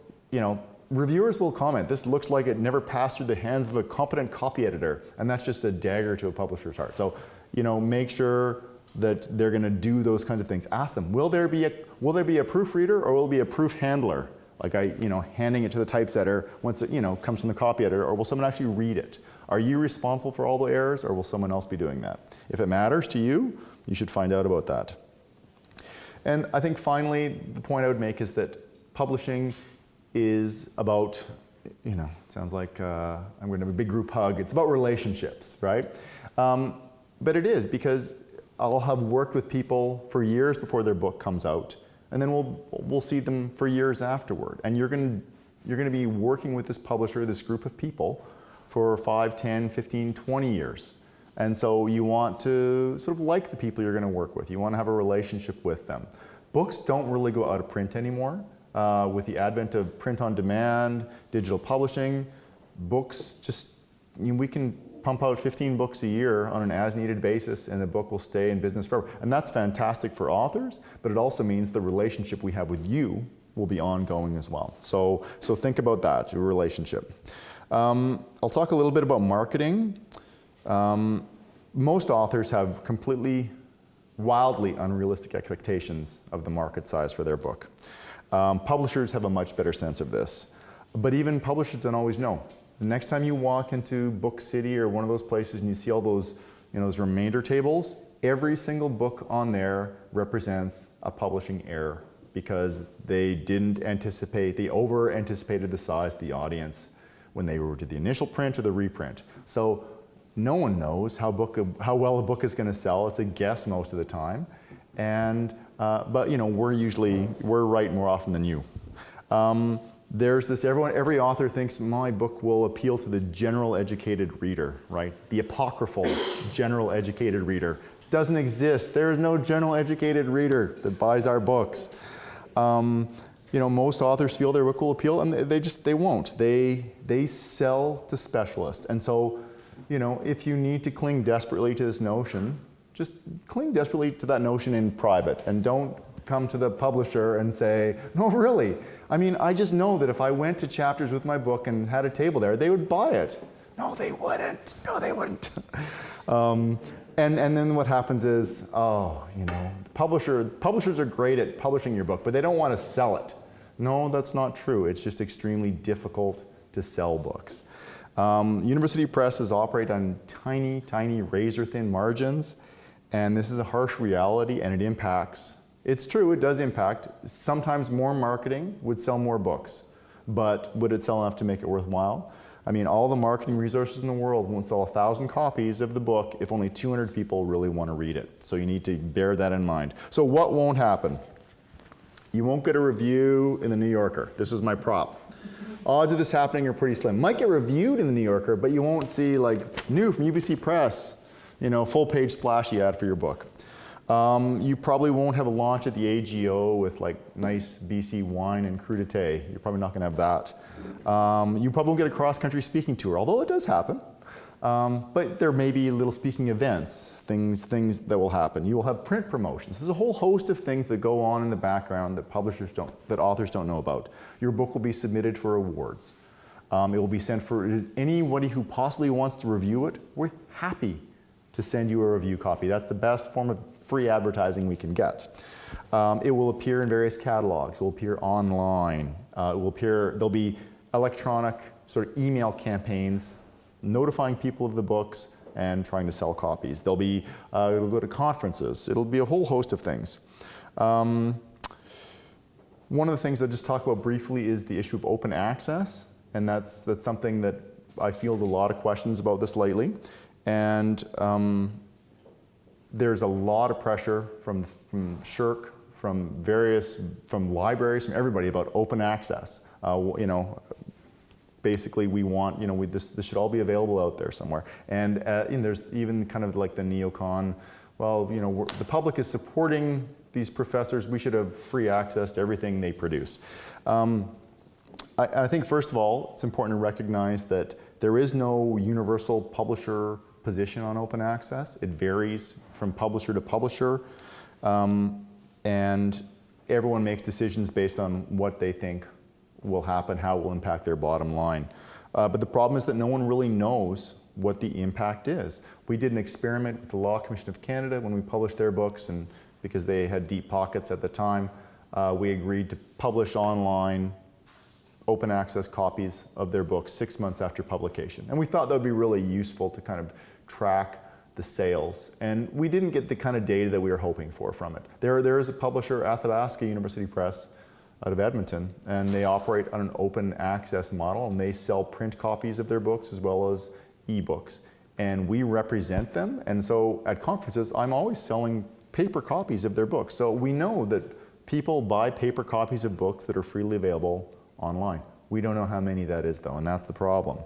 reviewers will comment, this looks like it never passed through the hands of a competent copy editor, and that's just a dagger to a publisher's heart. So, make sure that they're going to do those kinds of things. Ask them, will there be a proofreader or will it be a proof handler? Like handing it to the typesetter once it, comes from the copy editor, or will someone actually read it? Are you responsible for all the errors, or will someone else be doing that? If it matters to you, you should find out about that. And I think finally, the point I would make is that publishing is about, you know, it sounds like I'm going to have a big group hug. It's about relationships, right? But it is, because I'll have worked with people for years before their book comes out, and then we'll see them for years afterward. And you're going to be working with this publisher, this group of people, for 5, 10, 15, 20 years. And so you want to sort of like the people you're going to work with. You want to have a relationship with them. Books don't really go out of print anymore. With the advent of print on demand, digital publishing, books just, we can pump out 15 books a year on an as-needed basis, and the book will stay in business forever. And that's fantastic for authors, but it also means the relationship we have with you will be ongoing as well. So think about that, your relationship. I'll talk a little bit about marketing. Most authors have completely, wildly unrealistic expectations of the market size for their book. Publishers have a much better sense of this, but even publishers don't always know. The next time you walk into Book City or one of those places and you see all those, those remainder tables, every single book on there represents a publishing error because they didn't anticipate, they over-anticipated the size of the audience when they did the initial print or the reprint. So no one knows how well a book is going to sell. It's a guess most of the time. And, but we're right more often than you. There's this, every author thinks my book will appeal to the general educated reader, right? The apocryphal general educated reader. Doesn't exist. There is no general educated reader that buys our books. Most authors feel their book will appeal, and they won't. They sell to specialists. And so, if you need to cling desperately to this notion, just cling desperately to that notion in private, and don't come to the publisher and say, no, really. I mean, I just know that if I went to Chapters with my book and had a table there, they would buy it. No, they wouldn't. No, they wouldn't. And then what happens is, publishers are great at publishing your book, but they don't want to sell it. No, that's not true. It's just extremely difficult to sell books. University presses operate on tiny, tiny razor-thin margins, and this is a harsh reality, and it impacts. It's true, it does impact. Sometimes more marketing would sell more books, but would it sell enough to make it worthwhile? I mean, all the marketing resources in the world won't sell 1,000 copies of the book if only 200 people really want to read it. So you need to bear that in mind. So what won't happen? You won't get a review in the New Yorker. This is my prop. Odds of this happening are pretty slim. Might get reviewed in the New Yorker, but you won't see like new from UBC Press, full page splashy ad for your book. You probably won't have a launch at the AGO with like nice BC wine and crudité. You're probably not going to have that. You probably won't get a cross-country speaking tour, although it does happen. But there may be little speaking events, things that will happen. You will have print promotions. There's a whole host of things that go on in the background that authors don't know about. Your book will be submitted for awards. It will be sent for anybody who possibly wants to review it. We're happy to send you a review copy. That's the best form of free advertising we can get. It will appear in various catalogs. It will appear online. There'll be electronic sort of email campaigns notifying people of the books and trying to sell copies. It'll go to conferences. It'll be a whole host of things. One of the things I'll just talk about briefly is the issue of open access, and that's something that I field a lot of questions about this lately. And there's a lot of pressure from SHRC, from libraries, from everybody about open access. Basically, we want, this should all be available out there somewhere. And there's even kind of like the neocon, well, the public is supporting these professors. We should have free access to everything they produce. I think, first of all, it's important to recognize that there is no universal publisher position on open access. It varies from publisher to publisher, and everyone makes decisions based on what they think will happen, how it will impact their bottom line. But the problem is that no one really knows what the impact is. We did an experiment with the Law Commission of Canada when we published their books, and because they had deep pockets at the time, we agreed to publish online open access copies of their books 6 months after publication. And we thought that would be really useful to kind of track the sales. And we didn't get the kind of data that we were hoping for from it. There is a publisher, Athabasca University Press, out of Edmonton, and they operate on an open access model, and they sell print copies of their books as well as ebooks. And we represent them, and so at conferences, I'm always selling paper copies of their books. So we know that people buy paper copies of books that are freely available online. We don't know how many that is though, and that's the problem.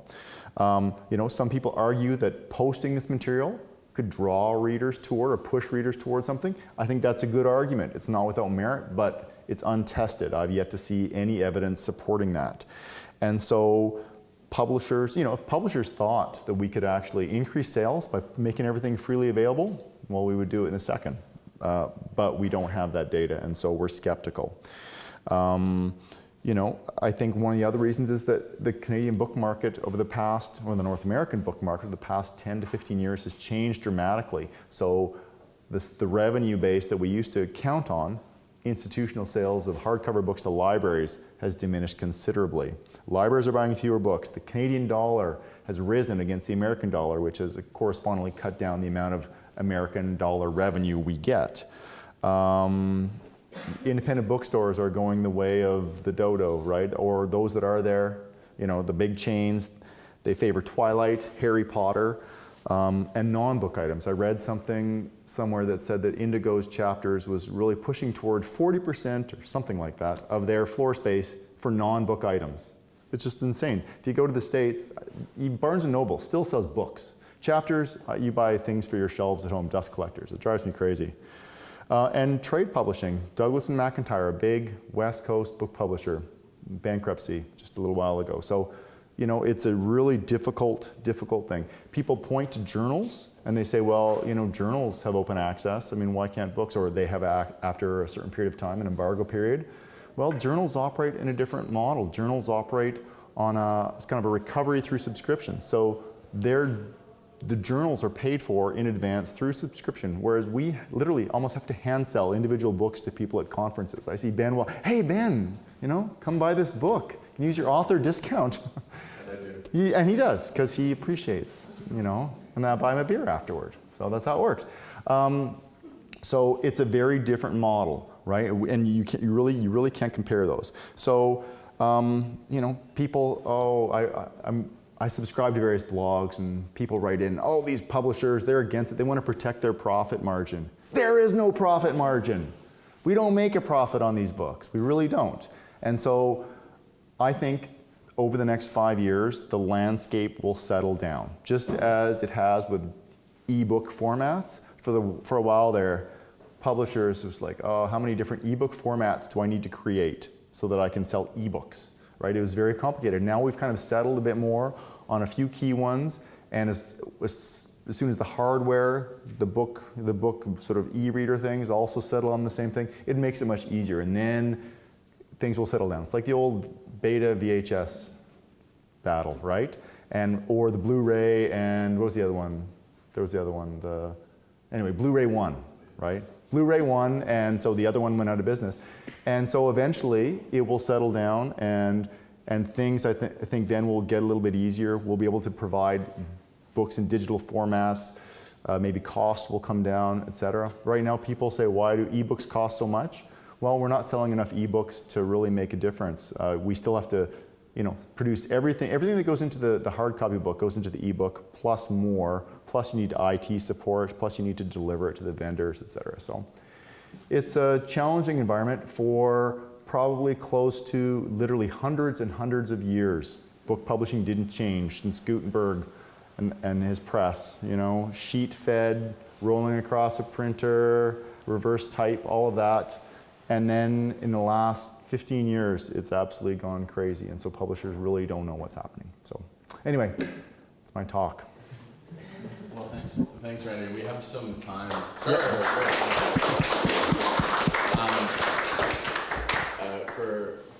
You know, some people argue that posting this material could draw readers toward or push readers toward something. I think that's a good argument. It's not without merit, but it's untested. I've yet to see any evidence supporting that. And so publishers, you know, if publishers thought that we could actually increase sales by making everything freely available, well, we would do it in a second. But we don't have that data, and so we're skeptical. You know, I think one of the other reasons is that the Canadian book market over the past, or the North American book market over the past 10 to 15 years has changed dramatically. So the revenue base that we used to count on, institutional sales of hardcover books to libraries, has diminished considerably. Libraries are buying fewer books. The Canadian dollar has risen against the American dollar, which has correspondingly cut down the amount of American dollar revenue we get. Independent bookstores are going the way of the dodo, right? Or those that are there, you know, the big chains, they favor Twilight, Harry Potter, and non-book items. I read something somewhere that said that Indigo's chapters was really pushing toward 40% or something like that of their floor space for non-book items. It's just insane. If you go to the States, Barnes & Noble still sells books. Chapters, you buy things for your shelves at home, dust collectors. It drives me crazy. And trade publishing. Douglas & McIntyre, a big West Coast book publisher, bankruptcy just a little while ago. So, you know, it's a really difficult thing. People point to journals and they say, well, you know, journals have open access. I mean, why can't books? Or they have, after a certain period of time, an embargo period. Well, journals operate in a different model. Journals operate on it's kind of a recovery through subscription. So the journals are paid for in advance through subscription, whereas we literally almost have to hand sell individual books to people at conferences. I see Ben, well, hey Ben, you know, come buy this book. You can use your author discount. And I do. And he does, because he appreciates, you know, and I buy him a beer afterward. So that's how it works. So it's a very different model, right? And you really can't compare those. So, you know, people, I subscribe to various blogs and people write in, oh, these publishers, they're against it. They want to protect their profit margin. There is no profit margin. We don't make a profit on these books. We really don't. And so I think over the next 5 years, the landscape will settle down, just as it has with ebook formats. For a while there, publishers was like, oh, how many different ebook formats do I need to create so that I can sell ebooks? Right? It was very complicated. Now we've kind of settled a bit more on a few key ones, and as soon as the hardware, the book sort of e-reader things also settle on the same thing, it makes it much easier, and then things will settle down. It's like the old beta VHS battle, right? Or the Blu-ray, and what was the other one? There was the other one, anyway, Blu-ray 1, right? Blu-ray 1, and so the other one went out of business. And so eventually it will settle down, and things I think then will get a little bit easier. We'll be able to provide books in digital formats. Maybe costs will come down, et cetera. Right now people say, why do ebooks cost so much? Well, we're not selling enough ebooks to really make a difference. We still have to, you know, produce everything that goes into the hard copy book goes into the ebook, plus more, plus you need IT support, plus you need to deliver it to the vendors, et cetera. So it's a challenging environment for probably close to literally hundreds and hundreds of years. Book publishing didn't change since Gutenberg and his press, you know, sheet fed, rolling across a printer, reverse type, all of that. And then in the last 15 years, it's absolutely gone crazy. And so publishers really don't know what's happening. So anyway, it's my talk. Well, thanks, Randy. We have some time. Sure.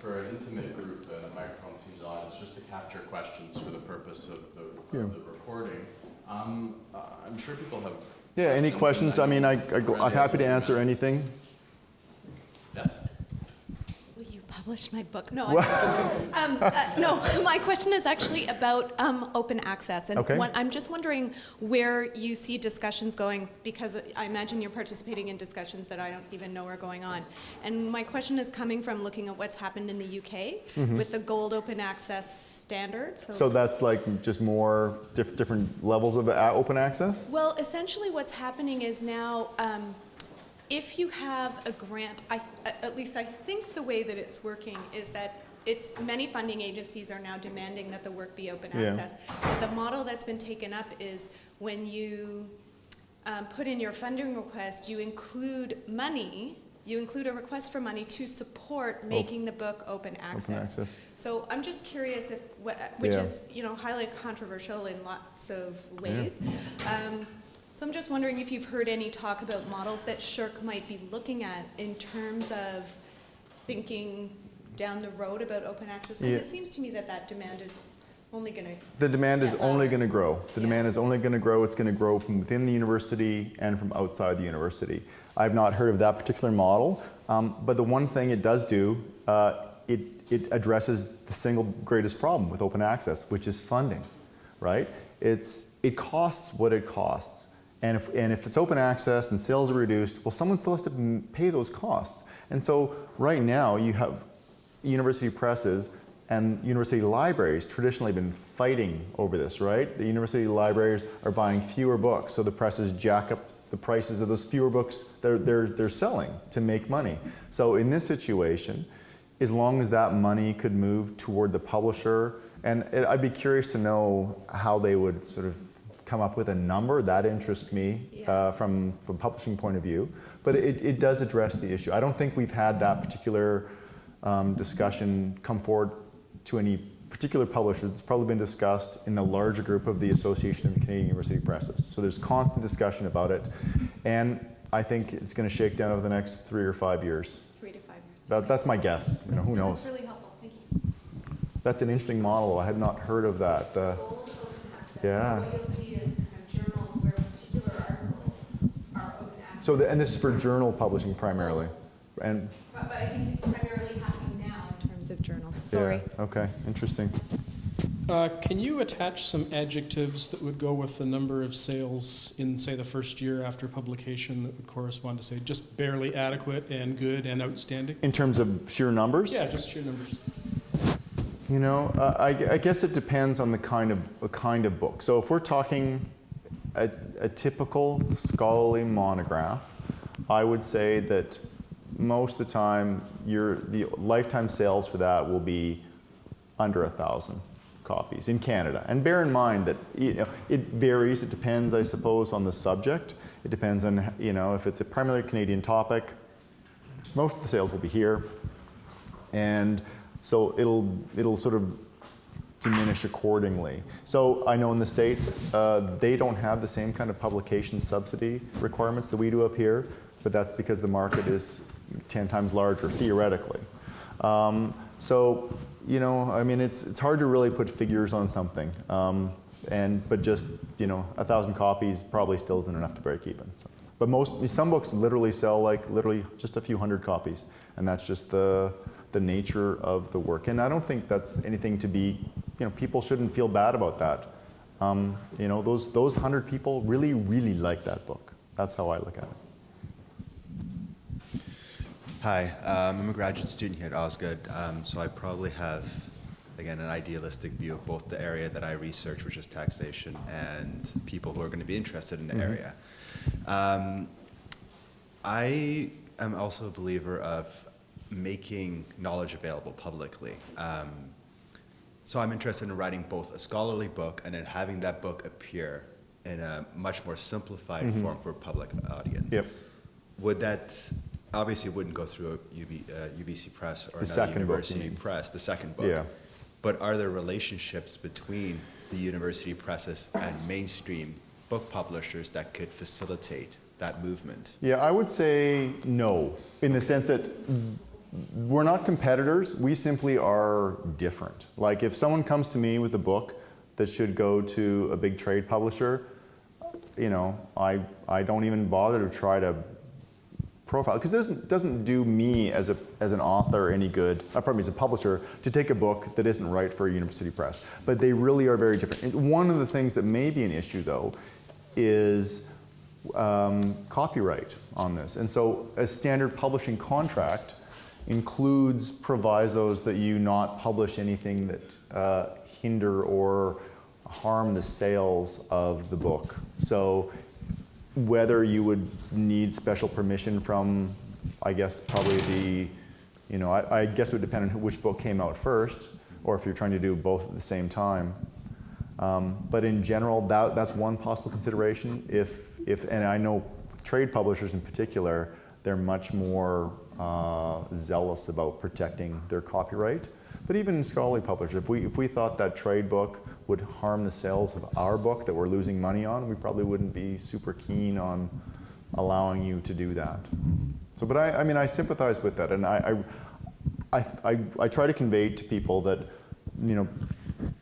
For an intimate group, the microphone seems on. It's just to capture questions for the purpose of the recording. I'm sure people have. Yeah. Any questions? I mean, I'm happy to answer anything. Yes. Will you publish my book. No, I'm just kidding. No, my question is actually about open access. And Okay. I'm just wondering where you see discussions going, because I imagine you're participating in discussions that I don't even know are going on. And my question is coming from looking at what's happened in the UK with the gold open access standard. So that's like just more different levels of open access? Well, essentially what's happening is now, if you have a grant, at least I think the way that it's working is that many funding agencies are now demanding that the work be open access. But the model that's been taken up is when you put in your funding request, you include money. You include a request for money to support making the book open access. So I'm just curious if, which is highly controversial in lots of ways. So I'm just wondering if you've heard any talk about models that SSHRC might be looking at in terms of thinking down the road about open access, because it seems to me that demand is only going to The demand is only going to grow. The demand is only going to grow. It's going to grow from within the university and from outside the university. I've not heard of that particular model, but the one thing it does do, it addresses the single greatest problem with open access, which is funding, right? It costs what it costs. And if it's open access and sales are reduced, well, someone still has to pay those costs. And so right now you have university presses and university libraries traditionally been fighting over this, right? The university libraries are buying fewer books, so the presses jack up the prices of those fewer books they're selling to make money. So in this situation, as long as that money could move toward the publisher, and I'd be curious to know how they would sort of come up with a number. That interests me from publishing point of view. But it does address the issue. I don't think we've had that particular discussion come forward to any particular publishers. It's probably been discussed in the larger group of the Association of Canadian University Presses. So there's constant discussion about it. And I think it's going to shake down over the next 3 or 5 years. 3 to 5 years. That's my guess. Who knows? That's really helpful. Thank you. That's an interesting model. I had not heard of that. Gold open access. Yeah. So what you'll see is kind of journals where particular articles are open access. So and this is for journal publishing primarily, and. But I think it's primarily happening now in terms of journals. Sorry. Yeah. Okay. Interesting. Can you attach some adjectives that would go with the number of sales in, say, the first year after publication that would correspond to, say, just barely adequate and good and outstanding? In terms of sheer numbers? Yeah, just sheer numbers. I guess it depends on the kind of book. So if we're talking a typical scholarly monograph, I would say that most of the time the lifetime sales for that will be under 1,000 copies in Canada. And bear in mind that it varies. It depends, I suppose, on the subject. It depends on if it's a primarily Canadian topic. Most of the sales will be here, and so it'll sort of diminish accordingly. So I know in the States they don't have the same kind of publication subsidy requirements that we do up here, but that's because the market is 10 times larger theoretically. It's hard to really put figures on something, but just 1,000 copies probably still isn't enough to break even. So. But some books literally sell literally just a few hundred copies, and that's just the nature of the work. And I don't think that's anything to be, people shouldn't feel bad about that. Those 100 people really, really like that book. That's how I look at it. Hi, I'm a graduate student here at Osgoode, so I probably have, again, an idealistic view of both the area that I research, which is taxation, and people who are going to be interested in the area. I am also a believer of making knowledge available publicly. So I'm interested in writing both a scholarly book and then having that book appear in a much more simplified form for a public audience. Yep. Would that... Obviously, it wouldn't go through a UBC Press or another university press, the second book. Yeah. But are there relationships between the university presses and mainstream book publishers that could facilitate that movement? Yeah, I would say no, in the sense that we're not competitors. We simply are different. Like if someone comes to me with a book that should go to a big trade publisher, I don't even bother to try to profile, because it doesn't do me as an author any good, pardon me, as a publisher, to take a book that isn't right for a university press. But they really are very different. And one of the things that may be an issue, though, is copyright on this. And so a standard publishing contract includes provisos that you not publish anything that hinder or harm the sales of the book. So whether you would need special permission from, I guess, probably the, you know, I guess it would depend on which book came out first, or if you're trying to do both at the same time. But in general, that's one possible consideration. And I know trade publishers in particular, they're much more zealous about protecting their copyright. But even scholarly publishers, if we thought that trade book would harm the sales of our book that we're losing money on, we probably wouldn't be super keen on allowing you to do that. So, but I mean, I sympathize with that, and I try to convey to people that, you know,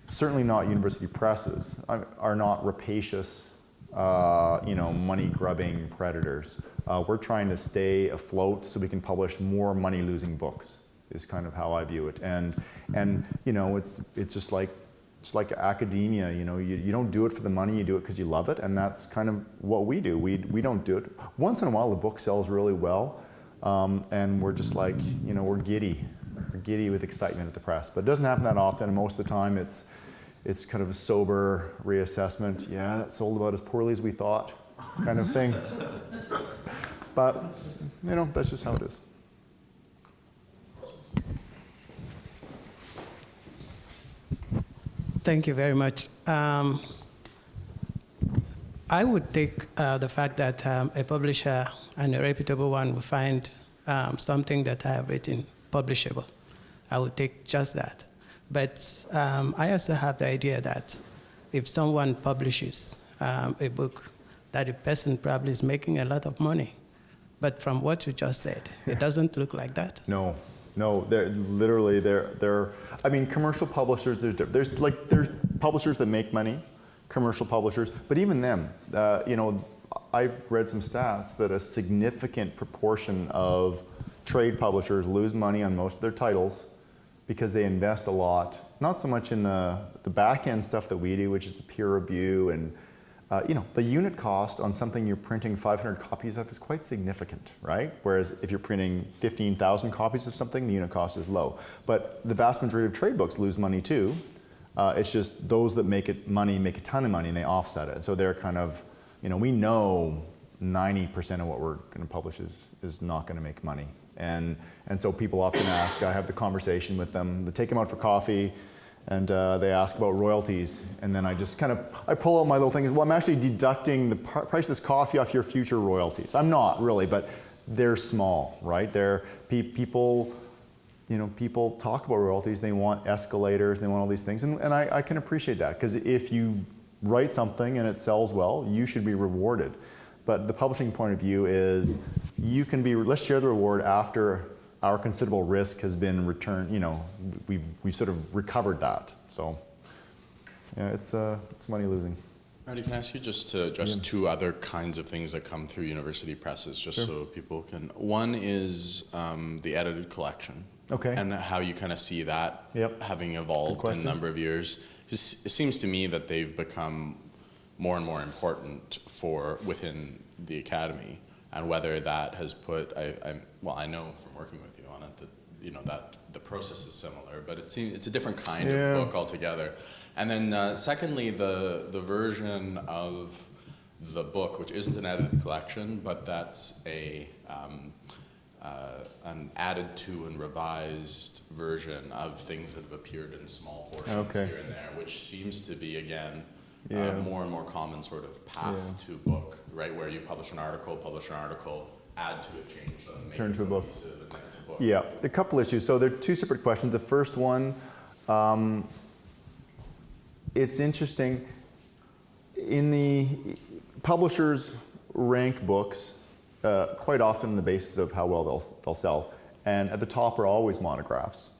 certainly not university presses are not rapacious, you know, money-grubbing predators. We're trying to stay afloat so we can publish more money-losing books, is kind of how I view it. And you know, it's just like academia. You know, you don't do it for the money, you do it because you love it, and that's kind of what we do. We don't do it. Once in a while, the book sells really well, and we're just like, you know, we're giddy with excitement at the press. But it doesn't happen that often, and most of the time it's kind of a sober reassessment. Yeah, that sold about as poorly as we thought, kind of thing. But you know, that's just how it is. Thank you very much. I would take the fact that a publisher, and a reputable one, will find something that I have written publishable. I would take just that. But I also have the idea that if someone publishes a book, that the person probably is making a lot of money. But from what you just said, it doesn't look like that. No, they're literally, I mean, commercial publishers, there's publishers that make money, commercial publishers, but even them, you know, I've read some stats that a significant proportion of trade publishers lose money on most of their titles because they invest a lot, not so much in the back end stuff that we do, which is the peer review, and you know, the unit cost on something you're printing 500 copies of is quite significant, right? Whereas if you're printing 15,000 copies of something, the unit cost is low. But the vast majority of trade books lose money too. It's just those that make money make a ton of money, and they offset it. So they're kind of, you know, we know 90% of what we're going to publish is not going to make money. And so people often ask, I have the conversation with them, they take them out for coffee, and they ask about royalties, and then I just kind of, I pull out my little thing, well, I'm actually deducting the price of this coffee off your future royalties. I'm not really, but they're small, right? They're people, you know, people talk about royalties, they want escalators, they want all these things, and I can appreciate that, because if you write something and it sells well, you should be rewarded. But the publishing point of view is, you can be, let's share the reward after our considerable risk has been returned, you know, we've sort of recovered that. So, yeah, it's money losing. Randy, can I ask you just to address two other kinds of things that come through university presses, just so people can, one is the edited collection. Okay. And how you kind of see that having evolved in a number of years. It seems to me that they've become more and more important within the academy, and whether that has put, well, I know from working with you on it that, you know, that the process is similar, but it seems it's a different kind of book altogether. And then secondly, the version of the book, which isn't an edited collection, but that's an added to and revised version of things that have appeared in small portions here and there, which seems to be, again, more and more common sort of path to book, right? Where you publish an article, add to it, change them, make it cohesive, and then it's a book. Yeah, a couple issues. So there are two separate questions. The first one, it's interesting, in the publishers rank books quite often on the basis of how well they'll sell. And at the top are always monographs.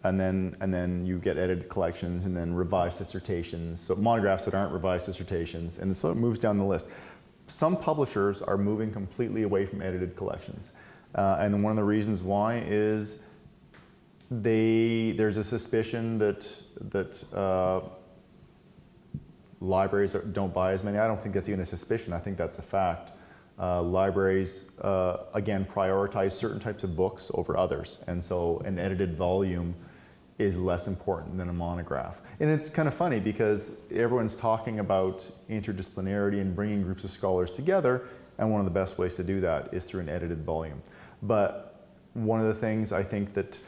And then you get edited collections, and then revised dissertations. So monographs that aren't revised dissertations, and so it moves down the list. some publishers are moving completely away from edited collections. And one of the reasons why is there's a suspicion that libraries don't buy as many. I don't think that's even a suspicion. I think that's a fact. Libraries, again, prioritize certain types of books over others. And so an edited volume is less important than a monograph. And it's kind of funny because everyone's talking about interdisciplinarity and bringing groups of scholars together, and one of the best ways to do that is through an edited volume. But one of the things I think that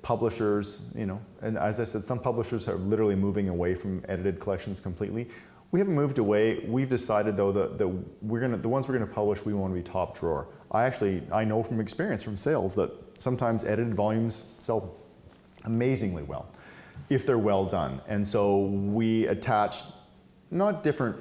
publishers, you know, and as I said, some publishers are literally moving away from edited collections completely. We haven't moved away. We've decided though that the ones we're gonna publish, we want to be top drawer. I know from experience, from sales, that sometimes edited volumes sell amazingly well if they're well done. And so we attach not different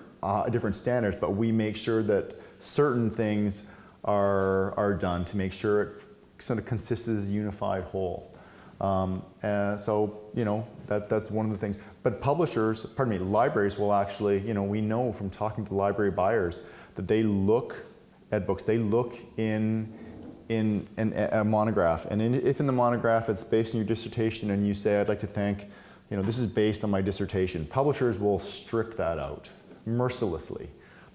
standards, but we make sure that certain things are done to make sure it sort of consists as a unified whole. So, you know, that's one of the things. But libraries will actually, you know, we know from talking to library buyers that they look at books, they look in a monograph. And if in the monograph it's based on your dissertation and you say, I'd like to thank, you know, this is based on my dissertation, publishers will strip that out mercilessly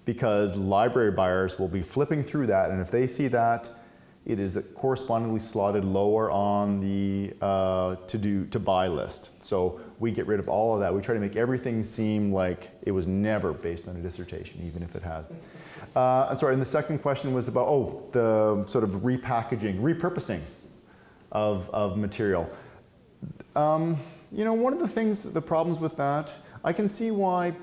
because library buyers will be flipping through that, and if they see that, it is correspondingly slotted lower on the to buy list. So we get rid of all of that. We try to make everything seem like it was never based on a dissertation, even if it has. And the second question was about, the sort of repurposing of material. You know, one of the problems with that, I can see why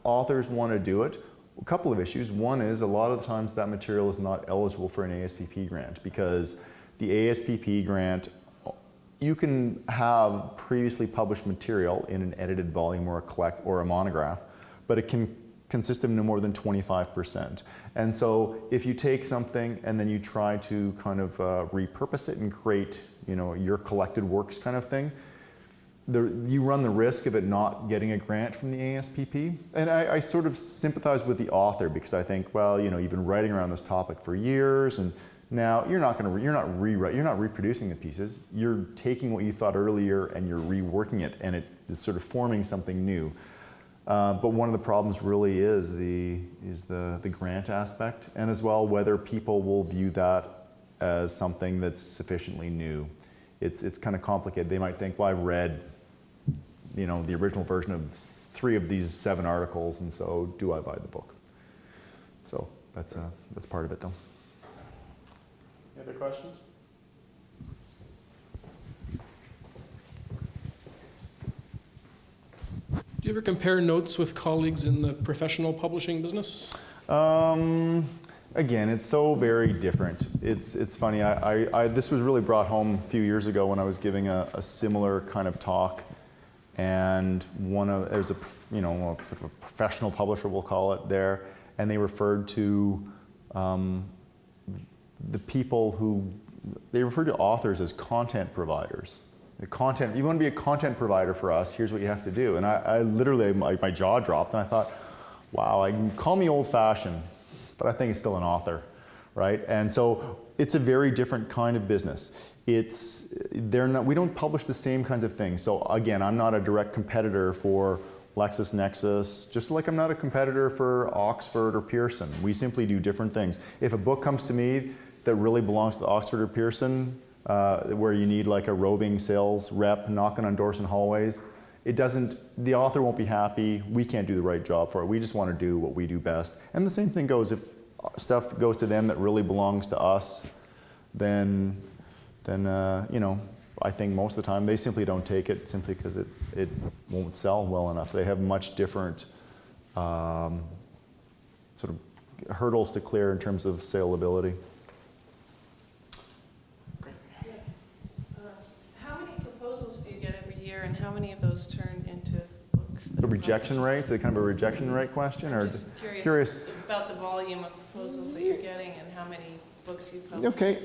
authors want to do it. A couple of issues. One is a lot of the times that material is not eligible for an ASBP grant because the ASBP grant, you can have previously published material in an edited volume or a monograph, but it can consist of no more than 25%. And so if you take something and then you try to kind of repurpose it and create, you know, your collected works kind of thing, you run the risk of it not getting a grant from the ASBP. And I sort of sympathize with the author because I think, well, you know, you've been writing around this topic for years, and now you're not reproducing the pieces. You're taking what you thought earlier and you're reworking it, and it is sort of forming something new. But one of the problems really is the grant aspect, and as well whether people will view that as something that's sufficiently new. It's kind of complicated. They might think, well, I've read, you know, the original version of 3 of these 7 articles, and so do I buy the book? So that's part of it, though. Any other questions? Do you ever compare notes with colleagues in the professional publishing business? Again, it's so very different. It's funny. This was really brought home a few years ago when I was giving a similar kind of talk, and there's a sort of a professional publisher, we'll call it, there, and they referred to they referred to authors as content providers. You want to be a content provider for us, here's what you have to do. And I literally, my jaw dropped, and I thought, wow, call me old-fashioned, but I think it's still an author, right? And so it's a very different kind of business. We don't publish the same kinds of things. So again, I'm not a direct competitor for LexisNexis, just like I'm not a competitor for Oxford or Pearson. We simply do different things. If a book comes to me that really belongs to Oxford or Pearson, where you need like a roving sales rep knocking on doors in hallways, the author won't be happy, we can't do the right job for it. We just want to do what we do best. And the same thing goes if stuff goes to them that really belongs to us, then you know, I think most of the time they simply don't take it simply because it won't sell well enough. They have much different sort of hurdles to clear in terms of saleability. How many proposals do you get every year, and how many of those turn into books? The rejection rates, kind of a rejection rate question? I'm Or just curious about the volume of proposals that you're getting and how many books you publish. Okay.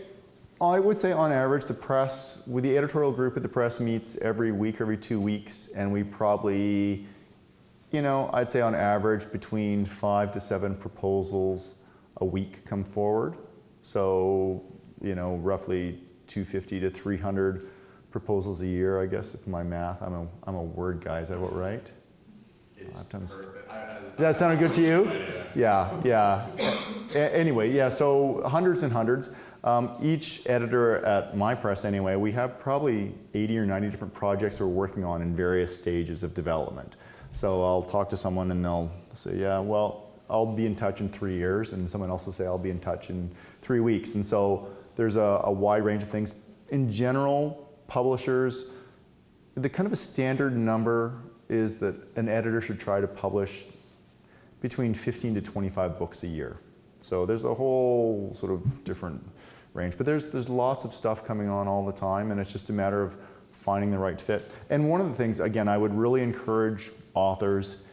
I would say on average the press, with the editorial group at the press, meets every week, every 2 weeks, and we probably I'd say on average between 5 to 7 proposals a week come forward. So, roughly 250 to 300 proposals a year, I guess, if my math. I'm a word guy. Is that about right? It's perfect. Does that sound good to you? Yeah. Anyway, yeah, so hundreds and hundreds. Each editor at my press anyway, we have probably 80 or 90 different projects we're working on in various stages of development. So I'll talk to someone and they'll say, yeah, well, I'll be in touch in 3 years, and someone else will say, I'll be in touch in 3 weeks. And so there's a wide range of things. In general, publishers, the kind of a standard number is that an editor should try to publish between 15 to 25 books a year. So there's a whole sort of different range, but there's lots of stuff coming on all the time, and it's just a matter of finding the right fit. And one of the things, again, I would really encourage authors,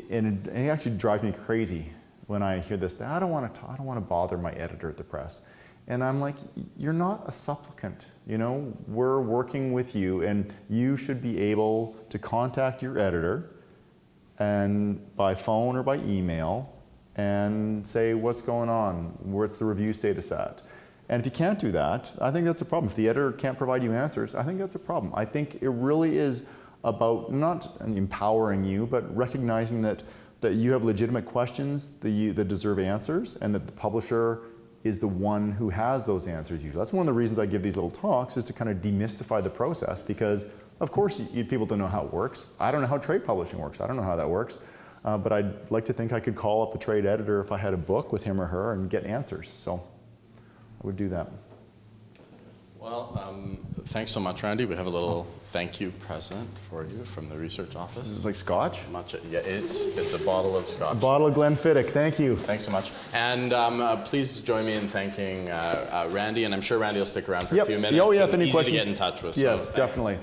and it actually drives me crazy when I hear this, I don't want to bother my editor at the press. And I'm like, you're not a supplicant. We're working with you, and you should be able to contact your editor and by phone or by email and say what's going on, what's the review status at. And if you can't do that, I think that's a problem. If the editor can't provide you answers, I think that's a problem. I think it really is about not empowering you, but recognizing that you have legitimate questions that deserve answers, and that the publisher is the one who has those answers usually. That's one of the reasons I give these little talks, is to kind of demystify the process, because of course people don't know how it works. I don't know how trade publishing works. I don't know how that works. But I'd like to think I could call up a trade editor if I had a book with him or her and get answers. So I would do that. Well, thanks so much, Randy. We have a little thank you present for you from the research office. This is like scotch? Yeah, it's a bottle of scotch. A bottle of Glenfiddich, thank you. Thanks so much. And please join me in thanking Randy, and I'm sure Randy will stick around for a few minutes. Oh yeah, if any easy questions. to get in touch with. Yes, so definitely.